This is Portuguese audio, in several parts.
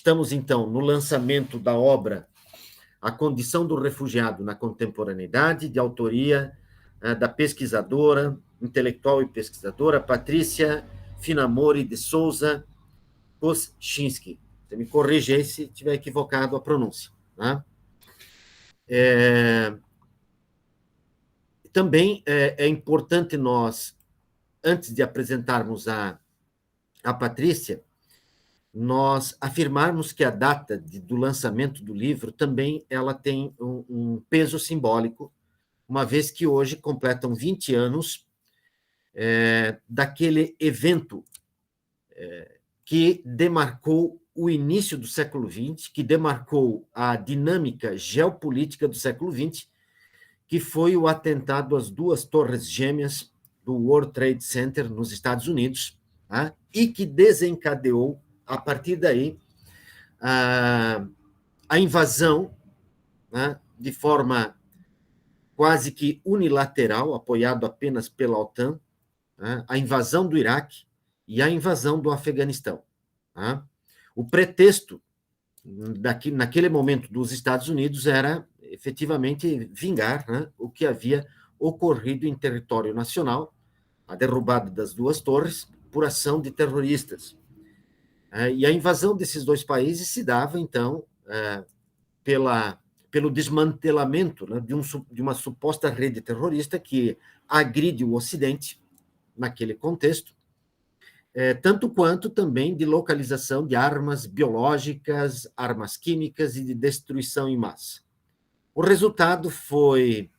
Estamos, então, no lançamento da obra A Condição do Refugiado na Contemporaneidade, de autoria da pesquisadora, intelectual e pesquisadora, Patrícia Finamori de Souza Koschinski. Você me corrige aí se estiver equivocado a pronúncia. Né? Também é importante nós, antes de apresentarmos a Patrícia, nós afirmarmos que a data do lançamento do livro também ela tem um peso simbólico, uma vez que hoje completam 20 anos daquele evento que demarcou o início do século XX, que demarcou a dinâmica geopolítica do século XX, que foi o atentado às duas torres gêmeas do World Trade Center nos Estados Unidos, tá? E que desencadeou, a partir daí, a invasão, né, de forma quase que unilateral, apoiado apenas pela OTAN, né, a invasão do Iraque e a invasão do Afeganistão. Tá? O pretexto, naquele momento, dos Estados Unidos era, efetivamente, vingar, né, o que havia ocorrido em território nacional, a derrubada das duas torres, por ação de terroristas. E a invasão desses dois países se dava, então, pelo desmantelamento, né, de uma suposta rede terrorista que agride o Ocidente, naquele contexto, tanto quanto também de localização de armas biológicas, armas químicas e de destruição em massa. O resultado foi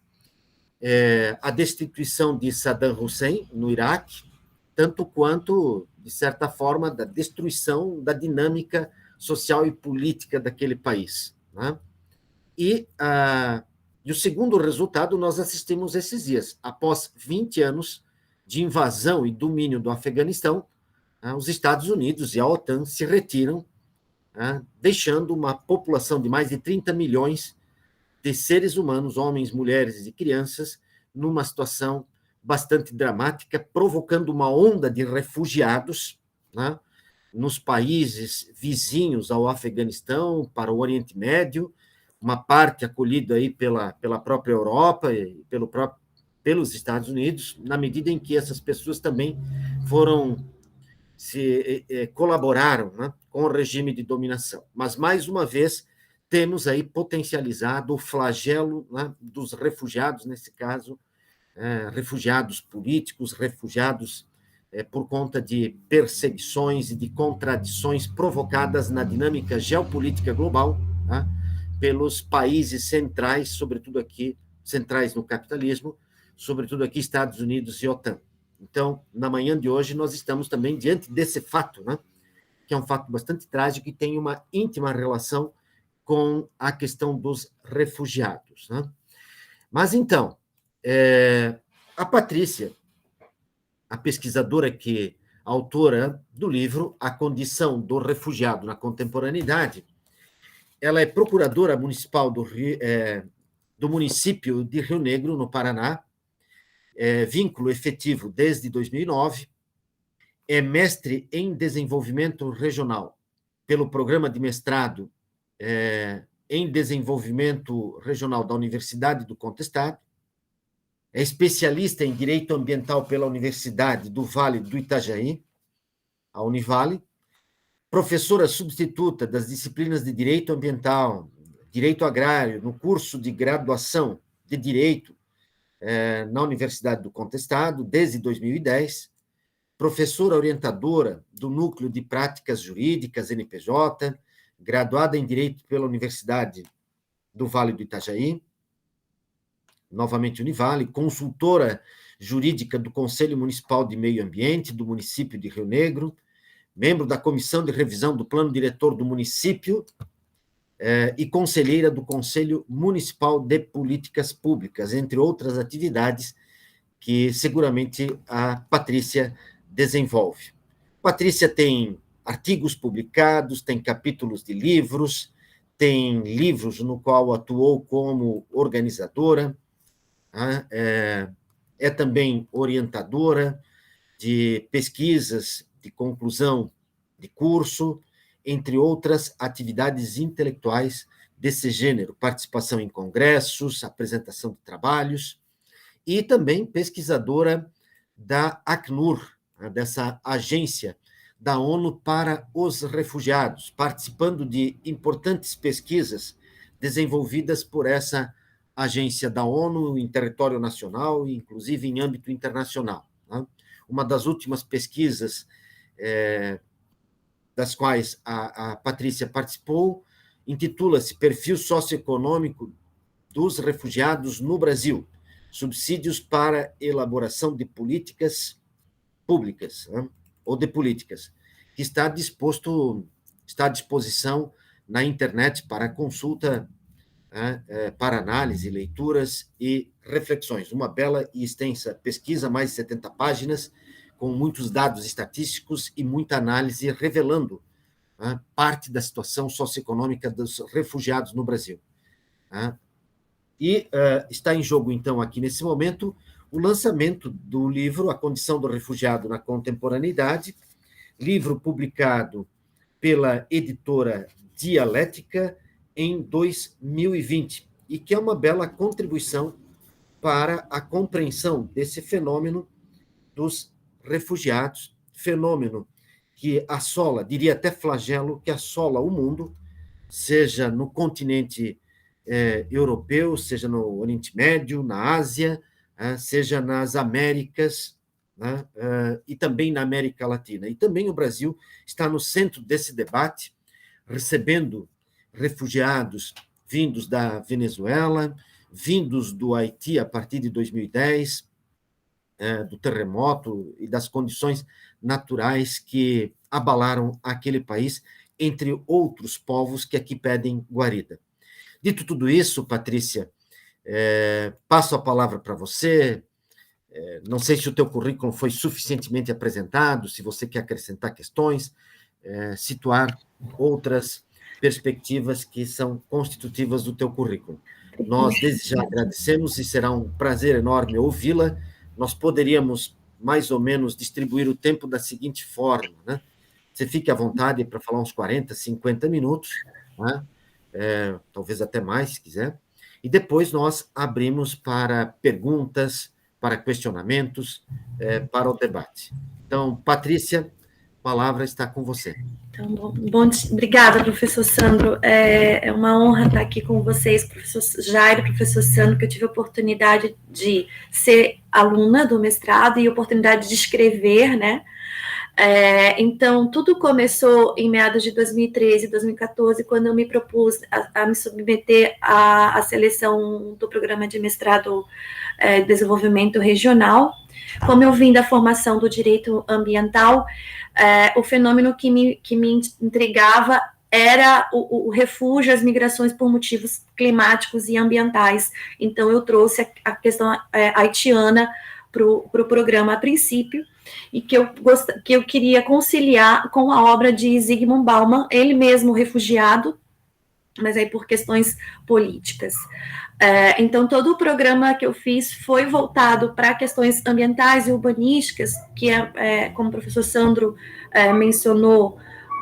a destituição de Saddam Hussein no Iraque, tanto quanto, de certa forma, da destruição da dinâmica social e política daquele país. Né? E o segundo resultado nós assistimos esses dias. Após 20 anos de invasão e domínio do Afeganistão, os Estados Unidos e a OTAN se retiram, deixando uma população de mais de 30 milhões de seres humanos, homens, mulheres e crianças, numa situação bastante dramática, provocando uma onda de refugiados, né, nos países vizinhos ao Afeganistão, para o Oriente Médio, uma parte acolhida aí pela própria Europa e pelos Estados Unidos, na medida em que essas pessoas também colaboraram, né, com o regime de dominação. Mas, mais uma vez, temos aí potencializado o flagelo, né, dos refugiados, nesse caso, refugiados políticos, refugiados por conta de perseguições e de contradições provocadas na dinâmica geopolítica global, né, pelos países centrais, sobretudo aqui, centrais no capitalismo, sobretudo aqui Estados Unidos e OTAN. Então, na manhã de hoje, nós estamos também diante desse fato, né, que é um fato bastante trágico e tem uma íntima relação com a questão dos refugiados. Né? Mas, então, a Patrícia, a pesquisadora autora do livro A Condição do Refugiado na Contemporaneidade, ela é procuradora municipal do município de Rio Negro, no Paraná, vínculo efetivo desde 2009, é mestre em desenvolvimento regional pelo programa de mestrado em desenvolvimento regional da Universidade do Contestado, é especialista em direito ambiental pela Universidade do Vale do Itajaí, a Univale, professora substituta das disciplinas de direito ambiental, direito agrário, no curso de graduação de direito na Universidade do Contestado, desde 2010, professora orientadora do Núcleo de Práticas Jurídicas, NPJ, graduada em Direito pela Universidade do Vale do Itajaí, novamente Univale, consultora jurídica do Conselho Municipal de Meio Ambiente do município de Rio Negro, membro da Comissão de Revisão do Plano Diretor do município e conselheira do Conselho Municipal de Políticas Públicas, entre outras atividades que seguramente a Patrícia desenvolve. Patrícia tem artigos publicados, tem capítulos de livros, tem livros no qual atuou como organizadora, é também orientadora de pesquisas de conclusão de curso, entre outras atividades intelectuais desse gênero, participação em congressos, apresentação de trabalhos, e também pesquisadora da Acnur, dessa agência da ONU para os refugiados, participando de importantes pesquisas desenvolvidas por essa agência da ONU em território nacional e, inclusive, em âmbito internacional. Uma das últimas pesquisas das quais a Patrícia participou intitula-se Perfil Socioeconômico dos Refugiados no Brasil, subsídios para elaboração de políticas públicas, ou de políticas, que está à disposição na internet para consulta, para análise, leituras e reflexões. Uma bela e extensa pesquisa, mais de 70 páginas, com muitos dados estatísticos e muita análise revelando parte da situação socioeconômica dos refugiados no Brasil. E está em jogo, então, aqui nesse momento, o lançamento do livro A Condição do Refugiado na Contemporaneidade, livro publicado pela editora Dialética em 2020, e que é uma bela contribuição para a compreensão desse fenômeno dos refugiados, fenômeno que assola, diria até flagelo, que assola o mundo, seja no continente europeu, seja no Oriente Médio, na Ásia, seja nas Américas, e também na América Latina. E também o Brasil está no centro desse debate, recebendo refugiados vindos da Venezuela, vindos do Haiti a partir de 2010, do terremoto e das condições naturais que abalaram aquele país, entre outros povos que aqui pedem guarida. Dito tudo isso, Patrícia, passo a palavra para você. Não sei se o teu currículo foi suficientemente apresentado, se você quer acrescentar questões, situar outras perspectivas que são constitutivas do teu currículo. Nós, desde já, agradecemos e será um prazer enorme ouvi-la. Nós poderíamos, mais ou menos, distribuir o tempo da seguinte forma, né? Você fique à vontade para falar uns 40, 50 minutos, né? Talvez até mais, se quiser, e depois nós abrimos para perguntas, para questionamentos, para o debate. Então, Patrícia, a palavra está com você. Então, obrigada, professor Sandro. É uma honra estar aqui com vocês, professor Jairo, professor Sandro, que eu tive a oportunidade de ser aluna do mestrado e a oportunidade de escrever, né? Então, tudo começou em meados de 2013, 2014, quando eu me propus a me submeter à seleção do programa de mestrado de desenvolvimento regional. Como eu vim da formação do direito ambiental, o fenômeno que me intrigava era o refúgio, as migrações por motivos climáticos e ambientais. Então, eu trouxe a questão haitiana para o programa a princípio, e que eu queria conciliar com a obra de Zygmunt Bauman, ele mesmo refugiado, mas aí por questões políticas. Então, todo o programa que eu fiz foi voltado para questões ambientais e urbanísticas, que como o professor Sandro mencionou,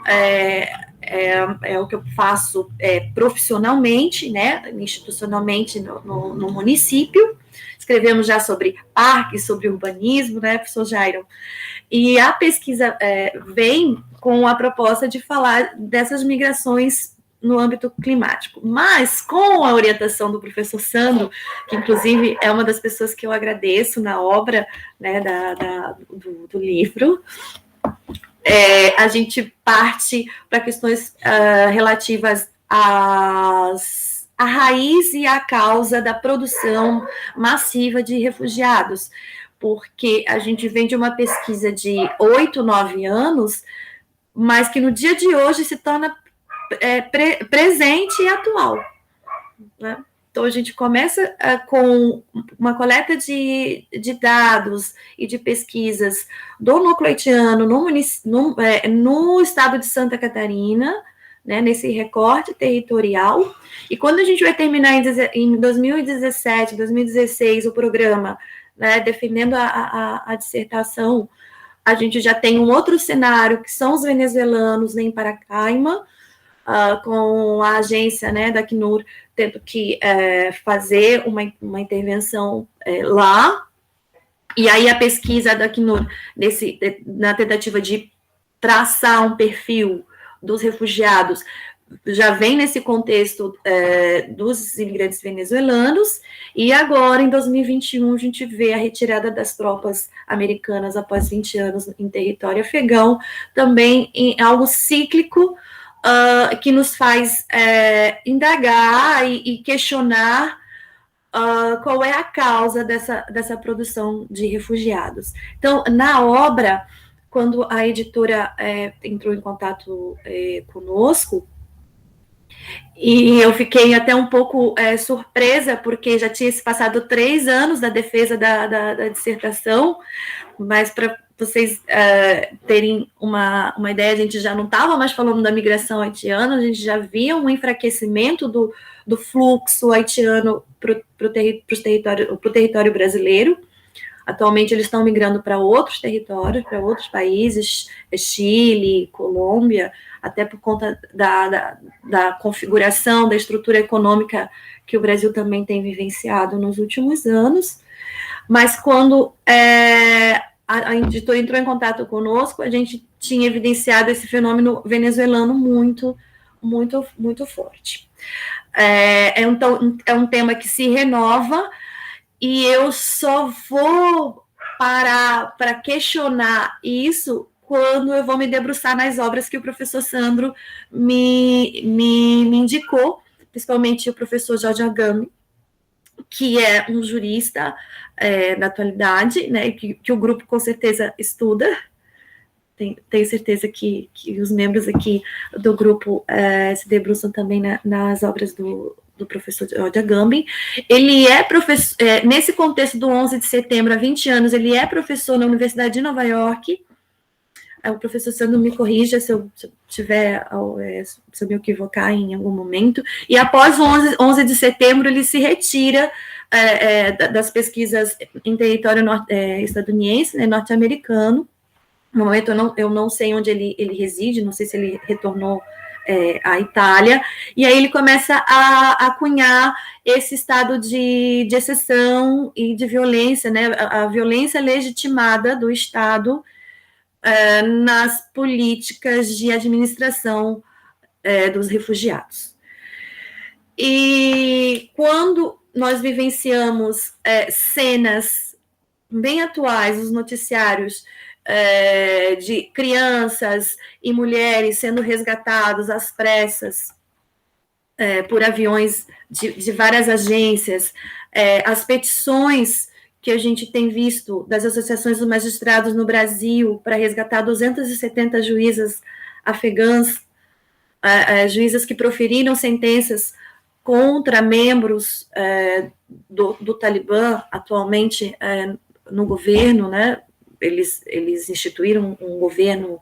é o que eu faço profissionalmente, né, institucionalmente no município. Escrevemos já sobre parques, sobre urbanismo, né, professor Jairo? E a pesquisa vem com a proposta de falar dessas migrações no âmbito climático, mas com a orientação do professor Sandro, que inclusive é uma das pessoas que eu agradeço na obra, né, do livro, a gente parte para questões relativas à raiz e à causa da produção massiva de refugiados, porque a gente vem de uma pesquisa de 8, 9 anos, mas que no dia de hoje se torna presente e atual, né? Então, a gente começa com uma coleta de dados e de pesquisas do núcleo haitiano no estado de Santa Catarina, né, nesse recorte territorial, e quando a gente vai terminar em 2017, 2016, o programa, né, defendendo a dissertação, a gente já tem um outro cenário, que são os venezuelanos em Paracaima, com a agência, né, da Acnur tendo que fazer uma intervenção lá, e aí a pesquisa da Acnur, na tentativa de traçar um perfil dos refugiados, já vem nesse contexto dos imigrantes venezuelanos, e agora, em 2021, a gente vê a retirada das tropas americanas após 20 anos em território afegão, também em algo cíclico, que nos faz indagar e questionar qual é a causa dessa produção de refugiados. Então, na obra, quando a editora entrou em contato conosco, e eu fiquei até um pouco surpresa, porque já tinha se passado 3 anos da defesa da dissertação, mas para vocês terem uma ideia, a gente já não estava mais falando da migração haitiana, a gente já via um enfraquecimento do fluxo haitiano para o território brasileiro. Atualmente eles estão migrando para outros territórios, para outros países, Chile, Colômbia, até por conta da configuração, da estrutura econômica que o Brasil também tem vivenciado nos últimos anos. Mas quando a editora entrou em contato conosco, a gente tinha evidenciado esse fenômeno venezuelano muito, muito, muito forte. É um tema que se renova, e eu só vou parar para questionar isso quando eu vou me debruçar nas obras que o professor Sandro me indicou, principalmente o professor Jorge Agamben, que é um jurista da atualidade, né, que o grupo com certeza estuda. Tenho certeza que os membros aqui do grupo se debruçam também nas obras do professor Jorge Agamben. Ele é professor, nesse contexto do 11 de setembro, há 20 anos, ele é professor na Universidade de Nova York. O professor Sandro me corrija se eu me equivocar em algum momento. E após o 11 de setembro, ele se retira das pesquisas em território estadunidense, né, norte-americano. No momento eu não sei onde ele reside, não sei se ele retornou à Itália, e aí ele começa a cunhar esse estado de exceção e de violência, né, a violência legitimada do Estado nas políticas de administração dos refugiados. E quando nós vivenciamos cenas bem atuais, os noticiários de crianças e mulheres sendo resgatados às pressas por aviões de várias agências, as petições que a gente tem visto das associações dos magistrados no Brasil para resgatar 270 juízas afegãs, juízas que proferiram sentenças contra membros do Talibã, atualmente no governo, né? Eles instituíram um governo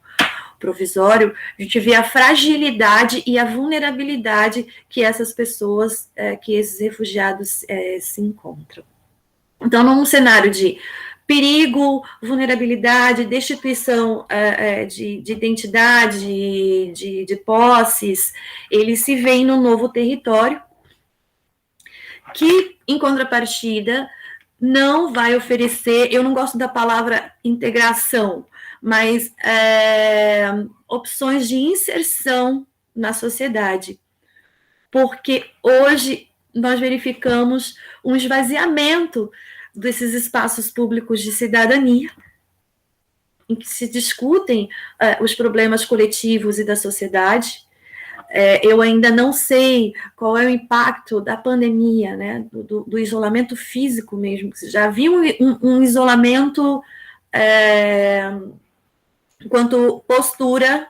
provisório. A gente vê a fragilidade e a vulnerabilidade que essas pessoas, que esses refugiados se encontram. Então, num cenário de perigo, vulnerabilidade, destituição de identidade, de posses, eles se veem num novo território que, em contrapartida, não vai oferecer, eu não gosto da palavra integração, mas opções de inserção na sociedade, porque hoje nós verificamos um esvaziamento desses espaços públicos de cidadania, em que se discutem os problemas coletivos e da sociedade. Eu ainda não sei qual é o impacto da pandemia, né, do isolamento físico mesmo. Já havia um isolamento enquanto postura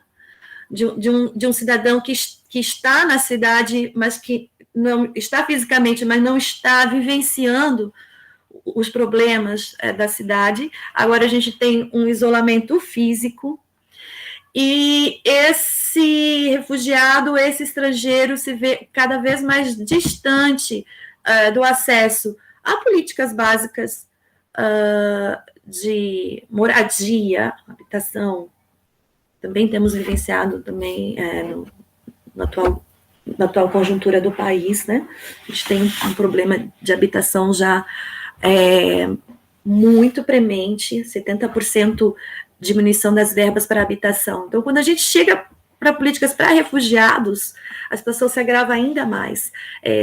de um cidadão que está na cidade, mas que não está fisicamente, mas não está vivenciando os problemas da cidade. Agora a gente tem um isolamento físico, e esse refugiado, esse estrangeiro se vê cada vez mais distante do acesso a políticas básicas de moradia, habitação, também temos vivenciado também na atual conjuntura do país, né? A gente tem um problema de habitação já muito premente, 70% diminuição das verbas para habitação. Então, quando a gente chega para políticas para refugiados, a situação se agrava ainda mais.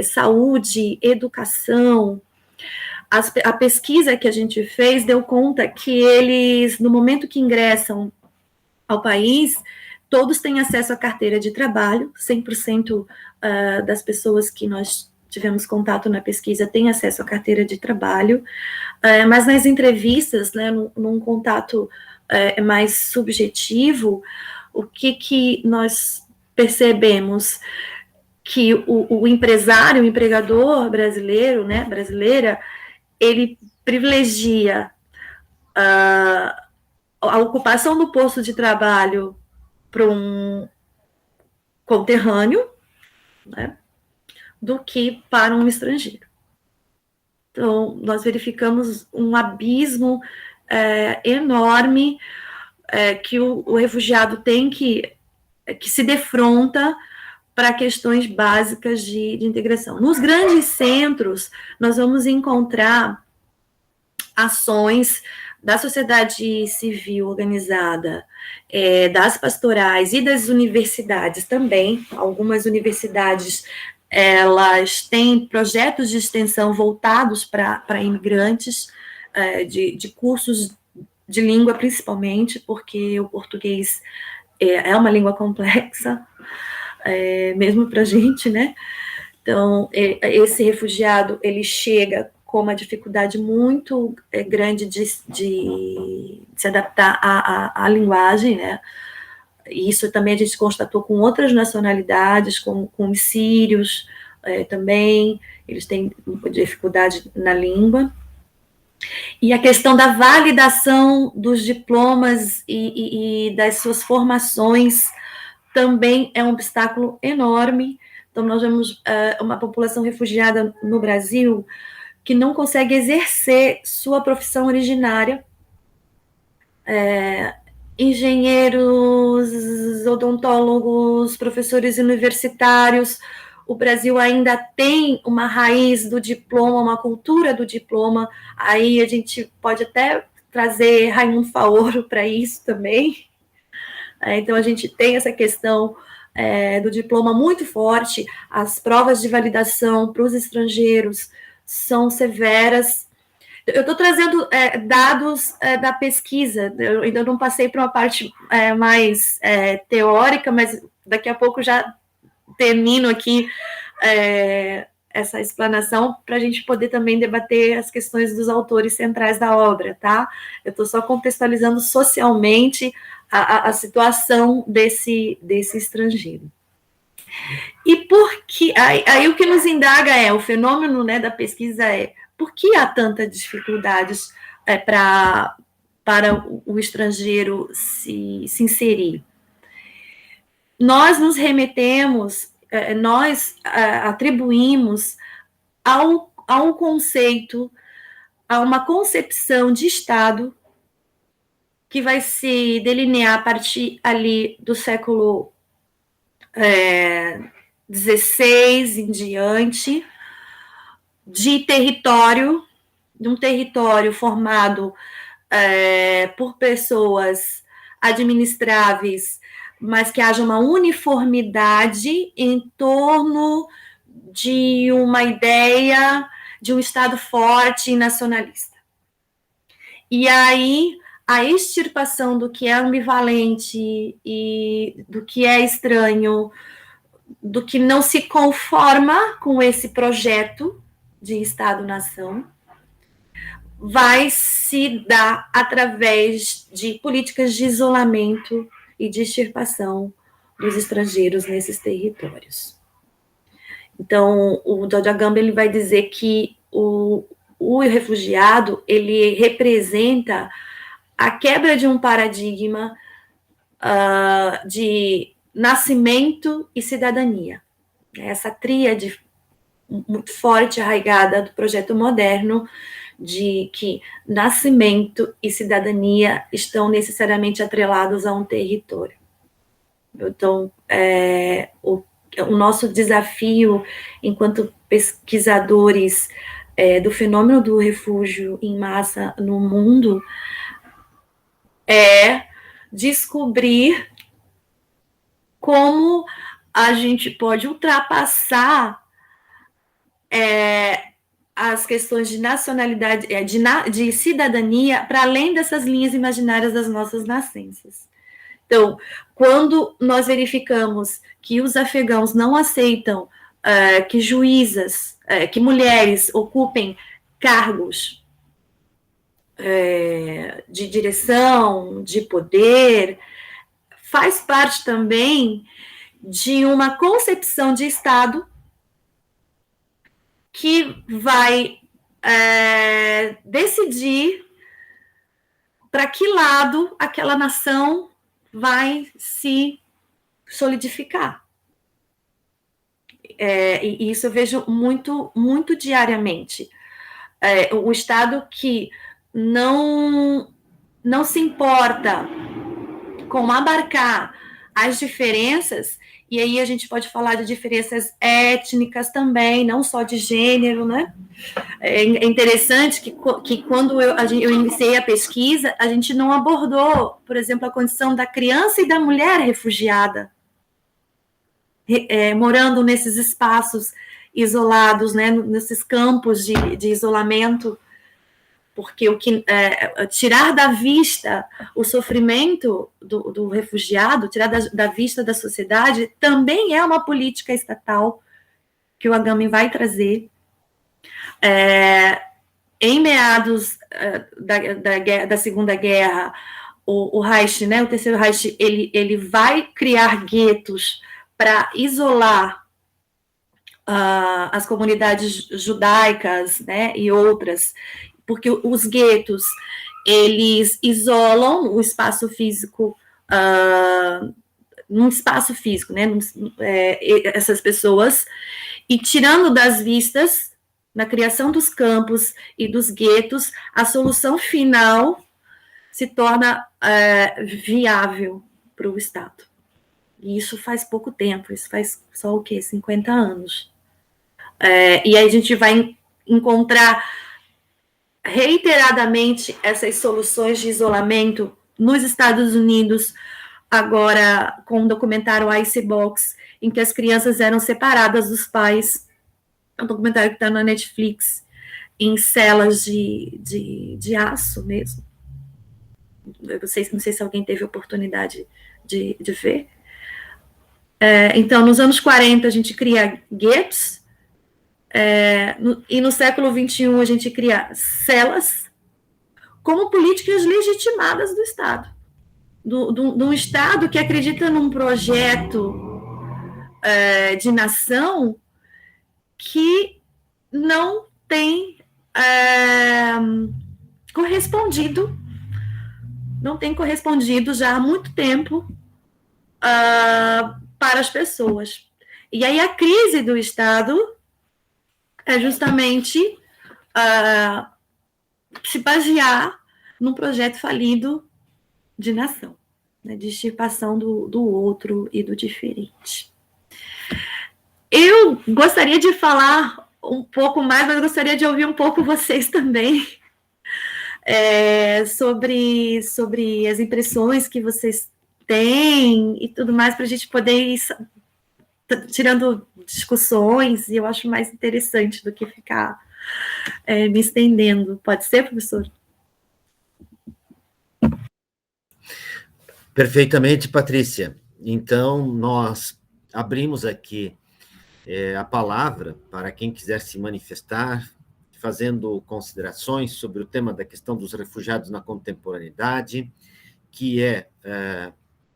Saúde, educação. A pesquisa que a gente fez deu conta que eles, no momento que ingressam ao país, todos têm acesso à carteira de trabalho, 100% das pessoas que nós tivemos contato na pesquisa têm acesso à carteira de trabalho, mas nas entrevistas, né, num contato mais subjetivo, o que nós percebemos? Que o empresário, o empregador brasileiro, né, brasileira, ele privilegia a ocupação do posto de trabalho para um conterrâneo, né, do que para um estrangeiro. Então, nós verificamos um abismo enorme que o refugiado tem que se defronta para questões básicas de integração. Nos grandes centros, nós vamos encontrar ações da sociedade civil organizada, das pastorais e das universidades também. Algumas universidades, elas têm projetos de extensão voltados para imigrantes, de cursos de língua, principalmente, porque o português é uma língua complexa, mesmo para a gente, né? Então, esse refugiado, ele chega com uma dificuldade muito grande de se adaptar à linguagem, né? Isso também a gente constatou com outras nacionalidades, com os sírios também, eles têm dificuldade na língua. E a questão da validação dos diplomas e das suas formações também é um obstáculo enorme. Então, nós vemos uma população refugiada no Brasil que não consegue exercer sua profissão originária. Engenheiros, odontólogos, professores universitários. O Brasil ainda tem uma raiz do diploma, uma cultura do diploma. Aí a gente pode até trazer Raimundo Faoro para isso também. Então, a gente tem essa questão do diploma muito forte. As provas de validação para os estrangeiros são severas. Eu estou trazendo dados da pesquisa, eu ainda não passei para uma parte mais teórica, mas daqui a pouco já termino aqui essa explanação para a gente poder também debater as questões dos autores centrais da obra, tá? Eu estou só contextualizando socialmente a situação desse estrangeiro. E por que... Aí o que nos indaga o fenômeno, né, da pesquisa por que há tantas dificuldades para o estrangeiro se inserir? Nós nos remetemos, nós atribuímos a um conceito, a uma concepção de Estado que vai se delinear a partir ali do século XVI em diante, de um território formado por pessoas administráveis, mas que haja uma uniformidade em torno de uma ideia de um Estado forte e nacionalista. E aí, a extirpação do que é ambivalente e do que é estranho, do que não se conforma com esse projeto de Estado-nação, vai se dar através de políticas de isolamento e de extirpação dos estrangeiros nesses territórios. Então, o George Agamben ele vai dizer que o refugiado ele representa a quebra de um paradigma de nascimento e cidadania. Essa tríade muito forte, arraigada do projeto moderno, de que nascimento e cidadania estão necessariamente atrelados a um território. Então, o nosso desafio, enquanto pesquisadores do fenômeno do refúgio em massa no mundo, é descobrir como a gente pode ultrapassar as questões de nacionalidade, de cidadania, para além dessas linhas imaginárias das nossas nascenças. Então, quando nós verificamos que os afegãos não aceitam que juízas, que mulheres ocupem cargos de direção, de poder, faz parte também de uma concepção de Estado que vai decidir para que lado aquela nação vai se solidificar. E isso eu vejo muito, muito diariamente. O Estado que não se importa com abarcar as diferenças, e aí a gente pode falar de diferenças étnicas também, não só de gênero, né? É interessante que quando eu iniciei a pesquisa, a gente não abordou, por exemplo, a condição da criança e da mulher refugiada, morando nesses espaços isolados, né, nesses campos de isolamento, porque tirar da vista o sofrimento do refugiado, tirar da vista da sociedade, também é uma política estatal que o Agamben vai trazer. Em meados da Segunda Guerra, o Reich, né, o Terceiro Reich, ele vai criar guetos para isolar as comunidades judaicas, né, e outras, porque os guetos, eles isolam o espaço físico, num espaço físico, né, essas pessoas, e tirando das vistas, na criação dos campos e dos guetos, a solução final se torna viável para o Estado. E isso faz pouco tempo, isso faz só o quê? 50 anos. E aí a gente vai encontrar reiteradamente essas soluções de isolamento nos Estados Unidos, agora com o documentário Icebox, em que as crianças eram separadas dos pais, é um documentário que está na Netflix, em celas de aço mesmo. Eu não sei se alguém teve oportunidade de ver. Então, nos anos 40, a gente cria guetos, e no século XXI a gente cria celas como políticas legitimadas do Estado. De um Estado que acredita num projeto de nação que não tem correspondido já há muito tempo para as pessoas. E aí a crise do Estado é justamente se basear num projeto falido de nação, né, de extirpação do outro e do diferente. Eu gostaria de falar um pouco mais, mas eu gostaria de ouvir um pouco vocês também, sobre as impressões que vocês têm e tudo mais, para a gente poder ir tirando discussões, e eu acho mais interessante do que ficar me estendendo. Pode ser, professor? Perfeitamente, Patrícia. Então, nós abrimos aqui a palavra para quem quiser se manifestar, fazendo considerações sobre o tema da questão dos refugiados na contemporaneidade, que é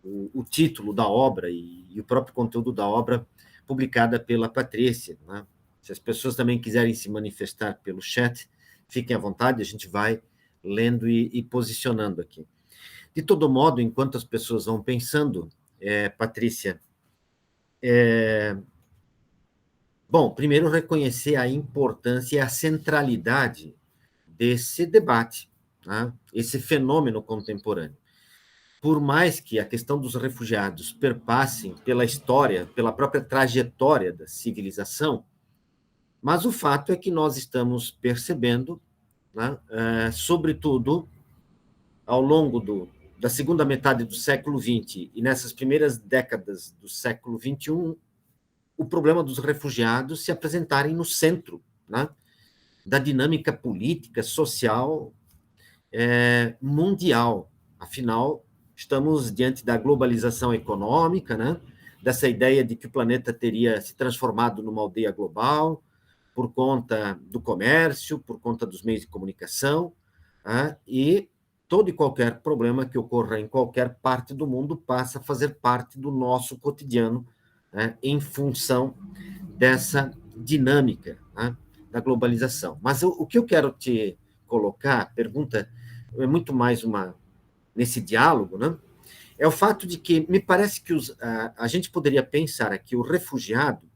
o título da obra e o próprio conteúdo da obra publicada pela Patrícia, né? Se as pessoas também quiserem se manifestar pelo chat, fiquem à vontade, a gente vai lendo e posicionando aqui. De todo modo, enquanto as pessoas vão pensando, Patrícia, bom, primeiro reconhecer a importância e a centralidade desse debate, né? Esse fenômeno contemporâneo. Por mais que a questão dos refugiados perpassem pela história, pela própria trajetória da civilização, mas o fato é que nós estamos percebendo, né, sobretudo ao longo da segunda metade do século XX e nessas primeiras décadas do século XXI, o problema dos refugiados se apresentarem no centro, né, da dinâmica política, social, mundial. Afinal, estamos diante da globalização econômica, né, dessa ideia de que o planeta teria se transformado numa aldeia global por conta do comércio, por conta dos meios de comunicação, e todo e qualquer problema que ocorra em qualquer parte do mundo passa a fazer parte do nosso cotidiano, né, em função dessa dinâmica, né, da globalização. Mas o que eu quero te colocar, a pergunta é muito mais nesse diálogo, né, é o fato de que me parece que a gente poderia pensar aqui o refugiado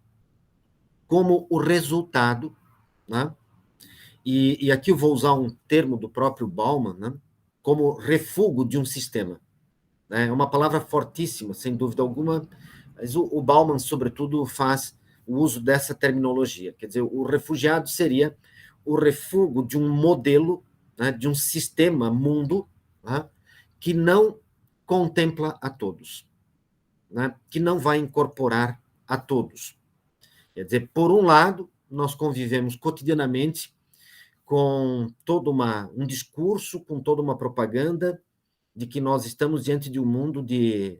como o resultado, né, e aqui eu vou usar um termo do próprio Bauman, né, como refúgio de um sistema. É uma palavra fortíssima, sem dúvida alguma, mas o Bauman, sobretudo, faz o uso dessa terminologia. Quer dizer, o refugiado seria o refúgio de um modelo, né, de um sistema mundo, né, que não contempla a todos, né, que não vai incorporar a todos. Quer dizer, por um lado, nós convivemos cotidianamente com todo um discurso, com toda uma propaganda de que nós estamos diante de um mundo de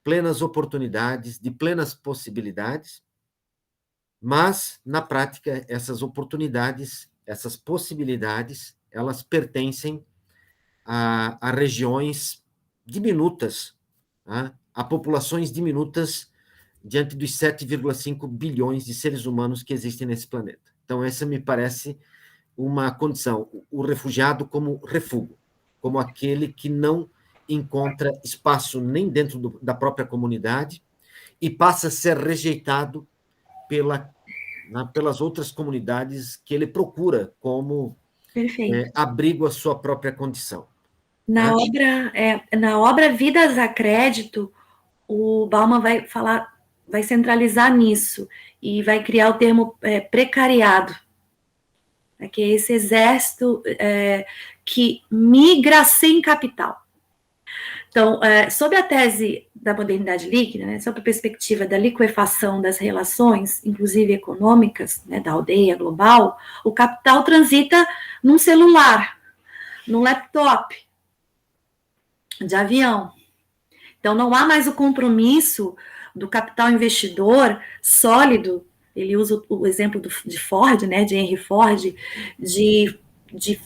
plenas oportunidades, de plenas possibilidades, mas, na prática, essas oportunidades, essas possibilidades, elas pertencem a regiões diminutas, né? A populações diminutas diante dos 7,5 bilhões de seres humanos que existem nesse planeta. Então, essa me parece uma condição, o refugiado como refúgio, como aquele que não encontra espaço nem dentro da própria comunidade e passa a ser rejeitado pelas outras comunidades que ele procura como abrigo à sua própria condição. Na obra Vidas a Crédito, o Bauman vai centralizar nisso e vai criar o termo precariado, que é esse exército que migra sem capital. Então, sob a tese da modernidade líquida, né, sob a perspectiva da liquefação das relações, inclusive econômicas, né, da aldeia global, o capital transita num celular, num laptop, de avião. Então, não há mais o compromisso do capital investidor sólido. Ele usa o exemplo de Ford, né, de Henry Ford, de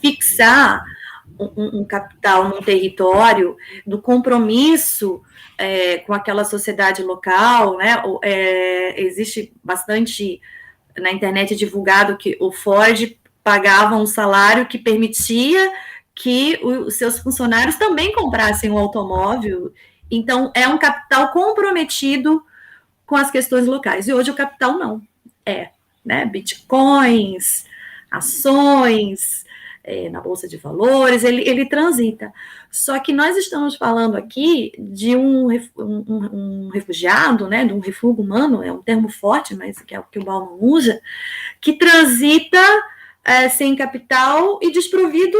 fixar um capital num território, do compromisso com aquela sociedade local, né? Existe bastante na internet divulgado que o Ford pagava um salário que permitia que os seus funcionários também comprassem um automóvel. Então, é um capital comprometido com as questões locais. E hoje o capital não é, né? Bitcoins, ações, na Bolsa de Valores, ele transita. Só que nós estamos falando aqui de um refugiado, né, de um refúgio humano, é um termo forte, mas que é o que o Bauman usa, que transita sem capital e desprovido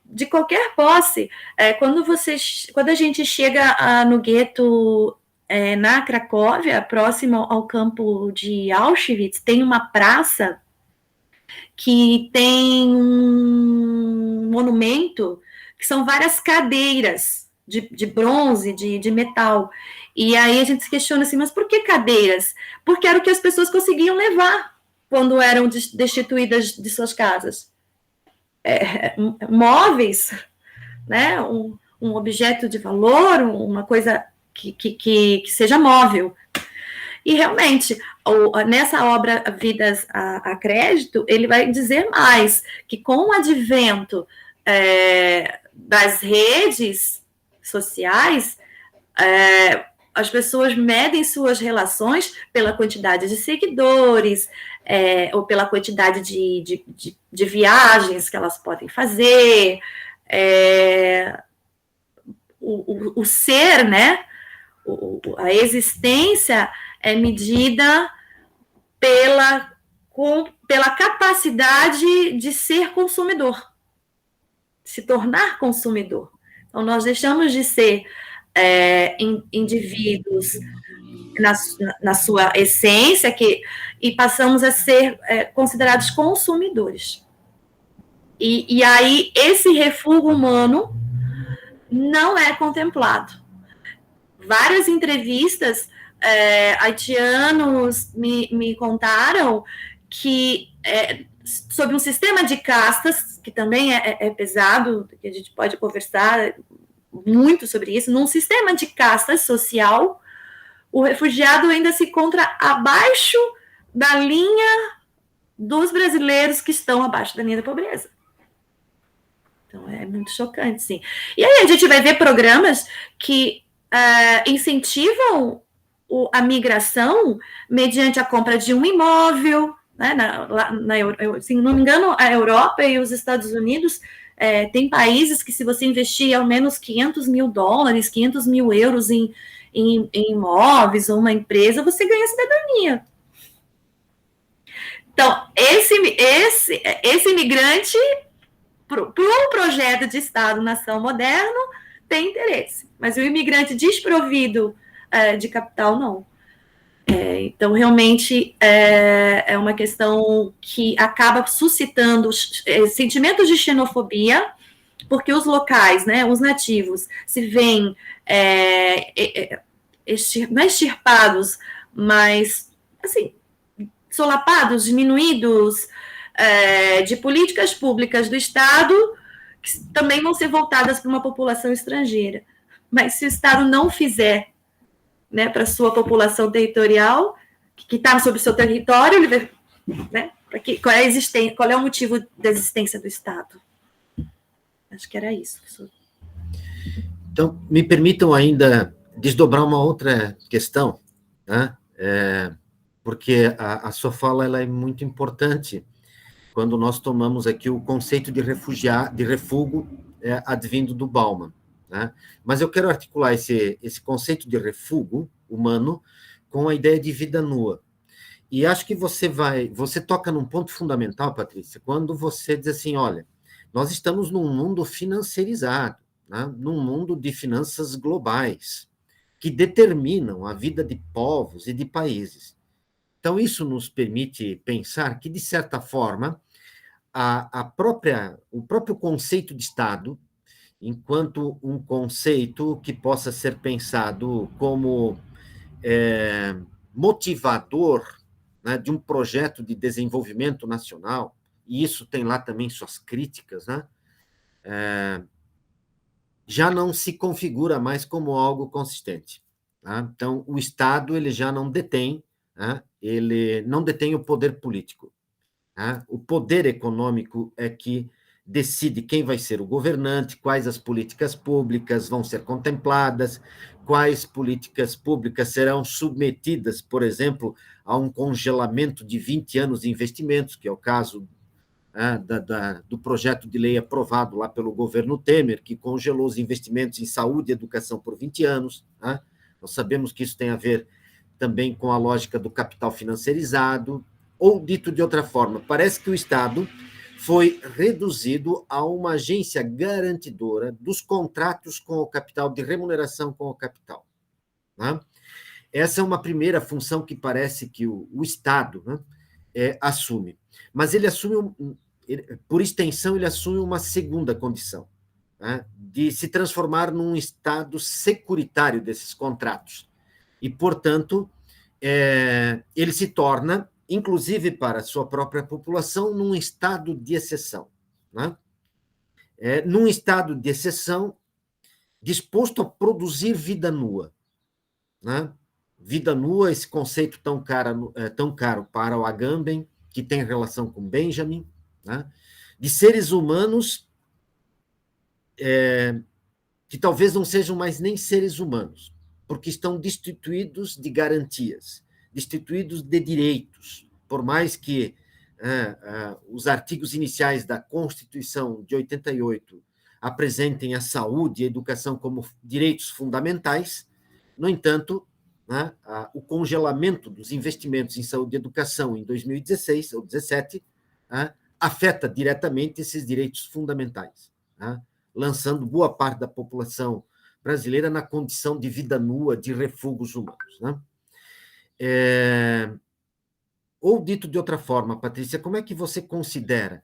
de qualquer posse. Quando a gente chega no gueto na Cracóvia, próximo ao campo de Auschwitz, tem uma praça que tem um monumento que são várias cadeiras de bronze, de metal. E aí a gente se questiona assim, mas por que cadeiras? Porque era o que as pessoas conseguiam levar quando eram destituídas de suas casas. Móveis, né? Um objeto de valor, uma coisa que seja móvel. E realmente, nessa obra Vidas a Crédito, ele vai dizer mais, que com o advento das redes sociais, as pessoas medem suas relações pela quantidade de seguidores, ou pela quantidade de viagens que elas podem fazer, o ser, né? A existência é medida pela capacidade de ser consumidor, se tornar consumidor. Então, nós deixamos de ser indivíduos na sua essência e passamos a ser considerados consumidores. E aí, esse refúgio humano não é contemplado. Várias entrevistas, haitianos me contaram que sobre um sistema de castas, que também é pesado, que a gente pode conversar muito sobre isso, num sistema de castas social, o refugiado ainda se encontra abaixo da linha dos brasileiros que estão abaixo da linha da pobreza. Então, é muito chocante, sim. E aí a gente vai ver programas que incentivam a migração mediante a compra de um imóvel, né? Se não me engano, a Europa e os Estados Unidos tem países que, se você investir ao menos $500 mil, 500 mil euros em imóveis ou uma empresa, você ganha cidadania. Então, esse imigrante, para um projeto de Estado-nação moderno, tem interesse, mas o imigrante desprovido de capital, não. Então, realmente, é uma questão que acaba suscitando sentimentos de xenofobia, porque os locais, né, os nativos, se veem não extirpados, mas, assim, solapados, diminuídos, de políticas públicas do Estado, que também vão ser voltadas para uma população estrangeira. Mas se o Estado não fizer, né, para a sua população territorial, que está sobre o seu território, né, qual é o motivo da existência do Estado? Acho que era isso. Então, me permitam ainda desdobrar uma outra questão, né? Porque a sua fala ela é muito importante quando nós tomamos aqui o conceito de refúgio advindo do Bauman, né? Mas eu quero articular esse conceito de refúgio humano com a ideia de vida nua. E acho que você toca num ponto fundamental, Patrícia, quando você diz assim, olha, nós estamos num mundo financeirizado, né? Num mundo de finanças globais, que determinam a vida de povos e de países. Então, isso nos permite pensar que, de certa forma, o próprio conceito de Estado, enquanto um conceito que possa ser pensado como motivador, né, de um projeto de desenvolvimento nacional, e isso tem lá também suas críticas, né, já não se configura mais como algo consistente. Tá? Então, o Estado ele já não detém, né, ele não detém o poder político. Tá? O poder econômico é que decide quem vai ser o governante, quais as políticas públicas vão ser contempladas, quais políticas públicas serão submetidas, por exemplo, a um congelamento de 20 anos de investimentos, que é o caso do projeto de lei aprovado lá pelo governo Temer, que congelou os investimentos em saúde e educação por 20 anos. Né? Nós sabemos que isso tem a ver também com a lógica do capital financeirizado, ou, dito de outra forma, parece que o Estado foi reduzido a uma agência garantidora dos contratos com o capital, de remuneração com o capital. Né? Essa é uma primeira função que parece que o Estado, né, assume. Mas ele assume, por extensão, ele assume uma segunda condição, né, de se transformar num Estado securitário desses contratos. E, portanto, ele se torna, inclusive para a sua própria população, num estado de exceção. Né? Num estado de exceção, disposto a produzir vida nua. Né? Vida nua, esse conceito tão caro para o Agamben, que tem relação com Benjamin, né? De seres humanos que talvez não sejam mais nem seres humanos, porque estão destituídos de garantias, destituídos de direitos, por mais que os artigos iniciais da Constituição de 88 apresentem a saúde e a educação como direitos fundamentais. No entanto, o congelamento dos investimentos em saúde e educação em 2016 ou 2017 afeta diretamente esses direitos fundamentais, lançando boa parte da população brasileira na condição de vida nua, de refugos humanos. Ou, dito de outra forma, Patrícia, como é que você considera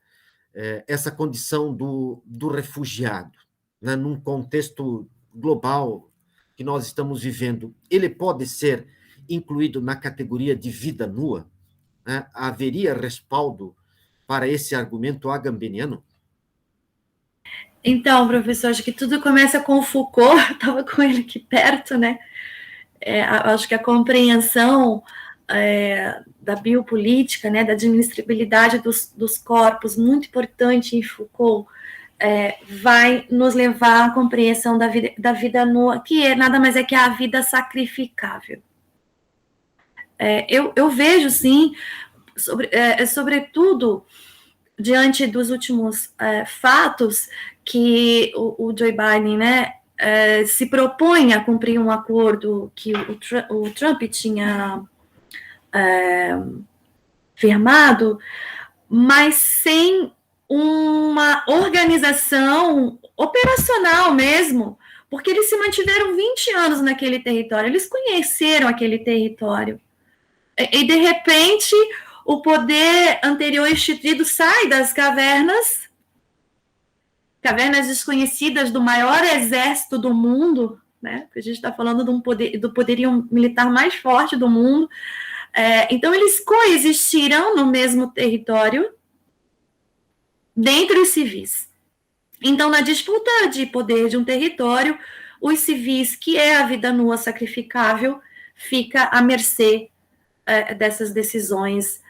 essa condição do refugiado, num contexto global que nós estamos vivendo? Ele pode ser incluído na categoria de vida nua? Haveria respaldo para esse argumento agambeniano? Então, professor, acho que tudo começa com Foucault, estava com ele aqui perto, né? Acho que a compreensão da biopolítica, né, da administrabilidade dos corpos, muito importante em Foucault, vai nos levar à compreensão da vida nua, que nada mais é que a vida sacrificável. Eu vejo, sim, sobretudo diante dos últimos fatos, que o Joe Biden, né, se propõe a cumprir um acordo que o Trump tinha firmado, mas sem uma organização operacional mesmo, porque eles se mantiveram 20 anos naquele território, eles conheceram aquele território, e de repente o poder anterior instituído sai das cavernas desconhecidas do maior exército do mundo, né? A gente está falando do poderio militar mais forte do mundo. Então, eles coexistiram no mesmo território, dentre os civis. Então, na disputa de poder de um território, os civis, que é a vida nua sacrificável, fica à mercê dessas decisões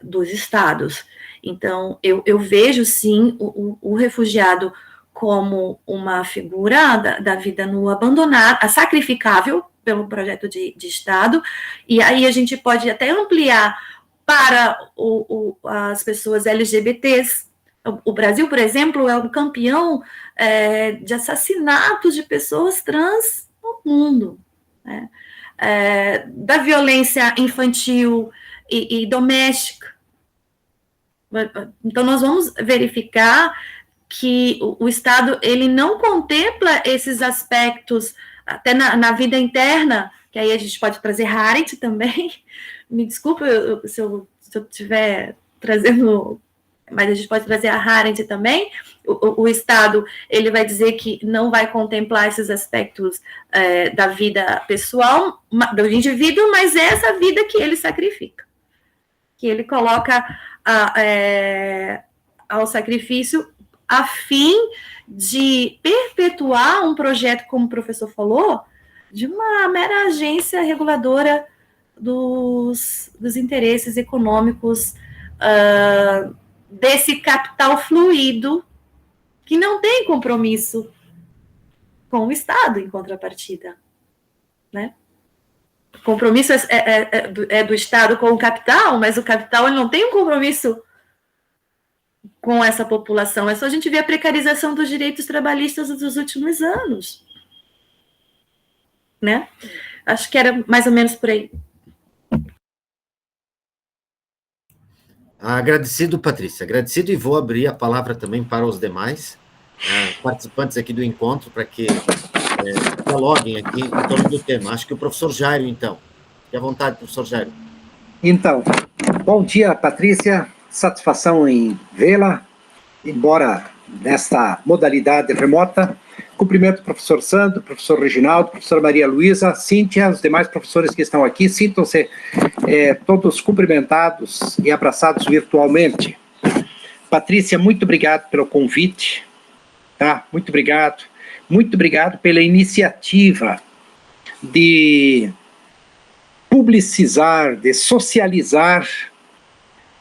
dos estados. Então, eu vejo, sim, o refugiado como uma figura da vida nua abandonada, sacrificável pelo projeto de Estado, e aí a gente pode até ampliar para as pessoas LGBTs. O Brasil, por exemplo, é o campeão de assassinatos de pessoas trans no mundo, né? Da violência infantil e doméstica. Então, nós vamos verificar que o Estado ele não contempla esses aspectos até na vida interna, que aí a gente pode trazer Arendt também. Me desculpa se eu estiver trazendo, mas a gente pode trazer a Arendt também. O Estado ele vai dizer que não vai contemplar esses aspectos da vida pessoal do indivíduo, mas é essa vida que ele sacrifica, que ele coloca ao sacrifício a fim de perpetuar um projeto, como o professor falou, de uma mera agência reguladora dos interesses econômicos desse capital fluido que não tem compromisso com o Estado em contrapartida, né? O compromisso é do Estado com o capital, mas o capital ele não tem um compromisso com essa população. É só a gente ver a precarização dos direitos trabalhistas dos últimos anos, né? Acho que era mais ou menos por aí. Agradecido, Patrícia. Agradecido, e vou abrir a palavra também para os demais participantes aqui do encontro, para que dialoguem aqui em torno do tema. Acho que o professor Jairo, então. Fique à vontade, professor Jairo. Então, bom dia, Patrícia. Satisfação em vê-la, embora nesta modalidade remota. Cumprimento o professor Sandro, professor Reginaldo, professora Maria Luísa, Cíntia, os demais professores que estão aqui. Sintam-se todos cumprimentados e abraçados virtualmente. Patrícia, muito obrigado pelo convite. Tá? Muito obrigado. Muito obrigado pela iniciativa de publicizar, de socializar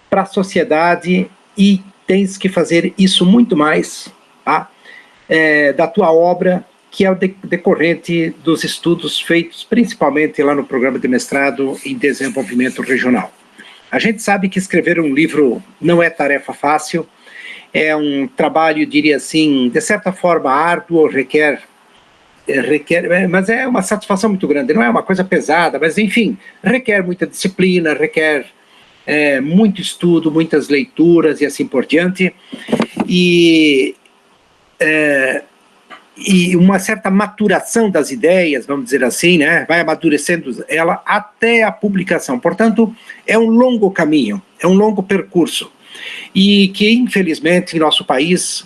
para a sociedade, e tens que fazer isso muito mais, tá? Da tua obra, que é o decorrente dos estudos feitos principalmente lá no programa de mestrado em desenvolvimento regional. A gente sabe que escrever um livro não é tarefa fácil, é um trabalho, diria assim, de certa forma árduo, requer, mas é uma satisfação muito grande, não é uma coisa pesada, mas enfim, requer muita disciplina, requer muito estudo, muitas leituras e assim por diante, e uma certa maturação das ideias, vamos dizer assim, né? Vai amadurecendo ela até a publicação. Portanto, é um longo caminho, é um longo percurso, e que, infelizmente, em nosso país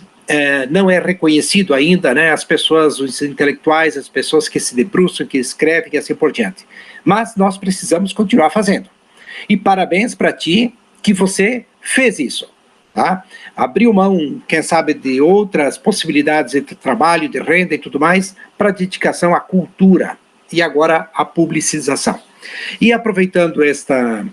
não é reconhecido ainda, né? As pessoas, os intelectuais, as pessoas que se debruçam, que escrevem e assim por diante. Mas nós precisamos continuar fazendo. E parabéns para ti que você fez isso. Tá? Abriu mão, quem sabe, de outras possibilidades de trabalho, de renda e tudo mais, para dedicação à cultura e agora à publicização. E aproveitando esta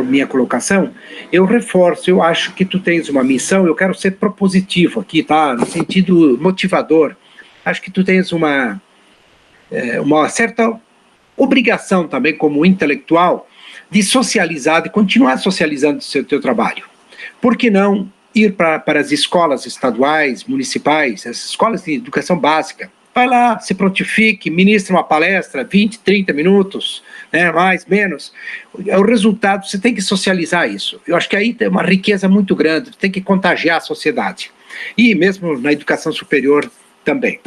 minha colocação, eu reforço, eu acho que tu tens uma missão, eu quero ser propositivo aqui, tá? No sentido motivador. Acho que tu tens uma certa obrigação também como intelectual de socializar, de continuar socializando o teu trabalho. Por que não ir para as escolas estaduais, municipais, as escolas de educação básica? Vai lá, se prontifique, ministra uma palestra, 20, 30 minutos, né, mais, menos. O resultado, você tem que socializar isso. Eu acho que aí tem uma riqueza muito grande, tem que contagiar a sociedade. E mesmo na educação superior também.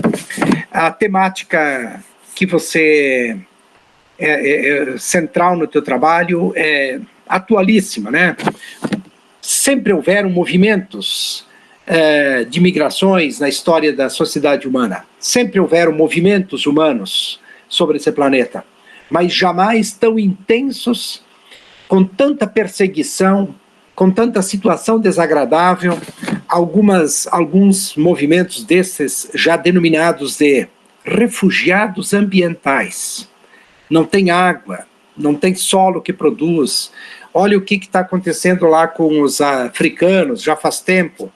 A temática que você central no teu trabalho é atualíssima, né? Sempre houveram movimentos de migrações na história da sociedade humana. Sempre houveram movimentos humanos sobre esse planeta, mas jamais tão intensos, com tanta perseguição, com tanta situação desagradável, alguns movimentos desses já denominados de refugiados ambientais. Não tem água, não tem solo que produz. Olha o que está acontecendo lá com os africanos, já faz tempo.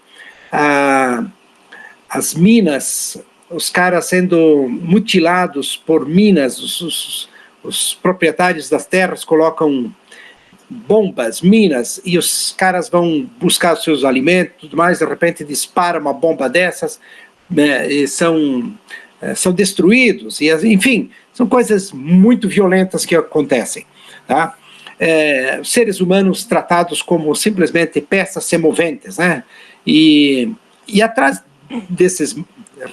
As minas, os caras sendo mutilados por minas, os proprietários das terras colocam bombas, minas, e os caras vão buscar os seus alimentos, tudo mais, de repente dispara uma bomba dessas, né, e são destruídos, e enfim, são coisas muito violentas que acontecem, tá? Seres humanos tratados como simplesmente peças semoventes, né? E atrás desses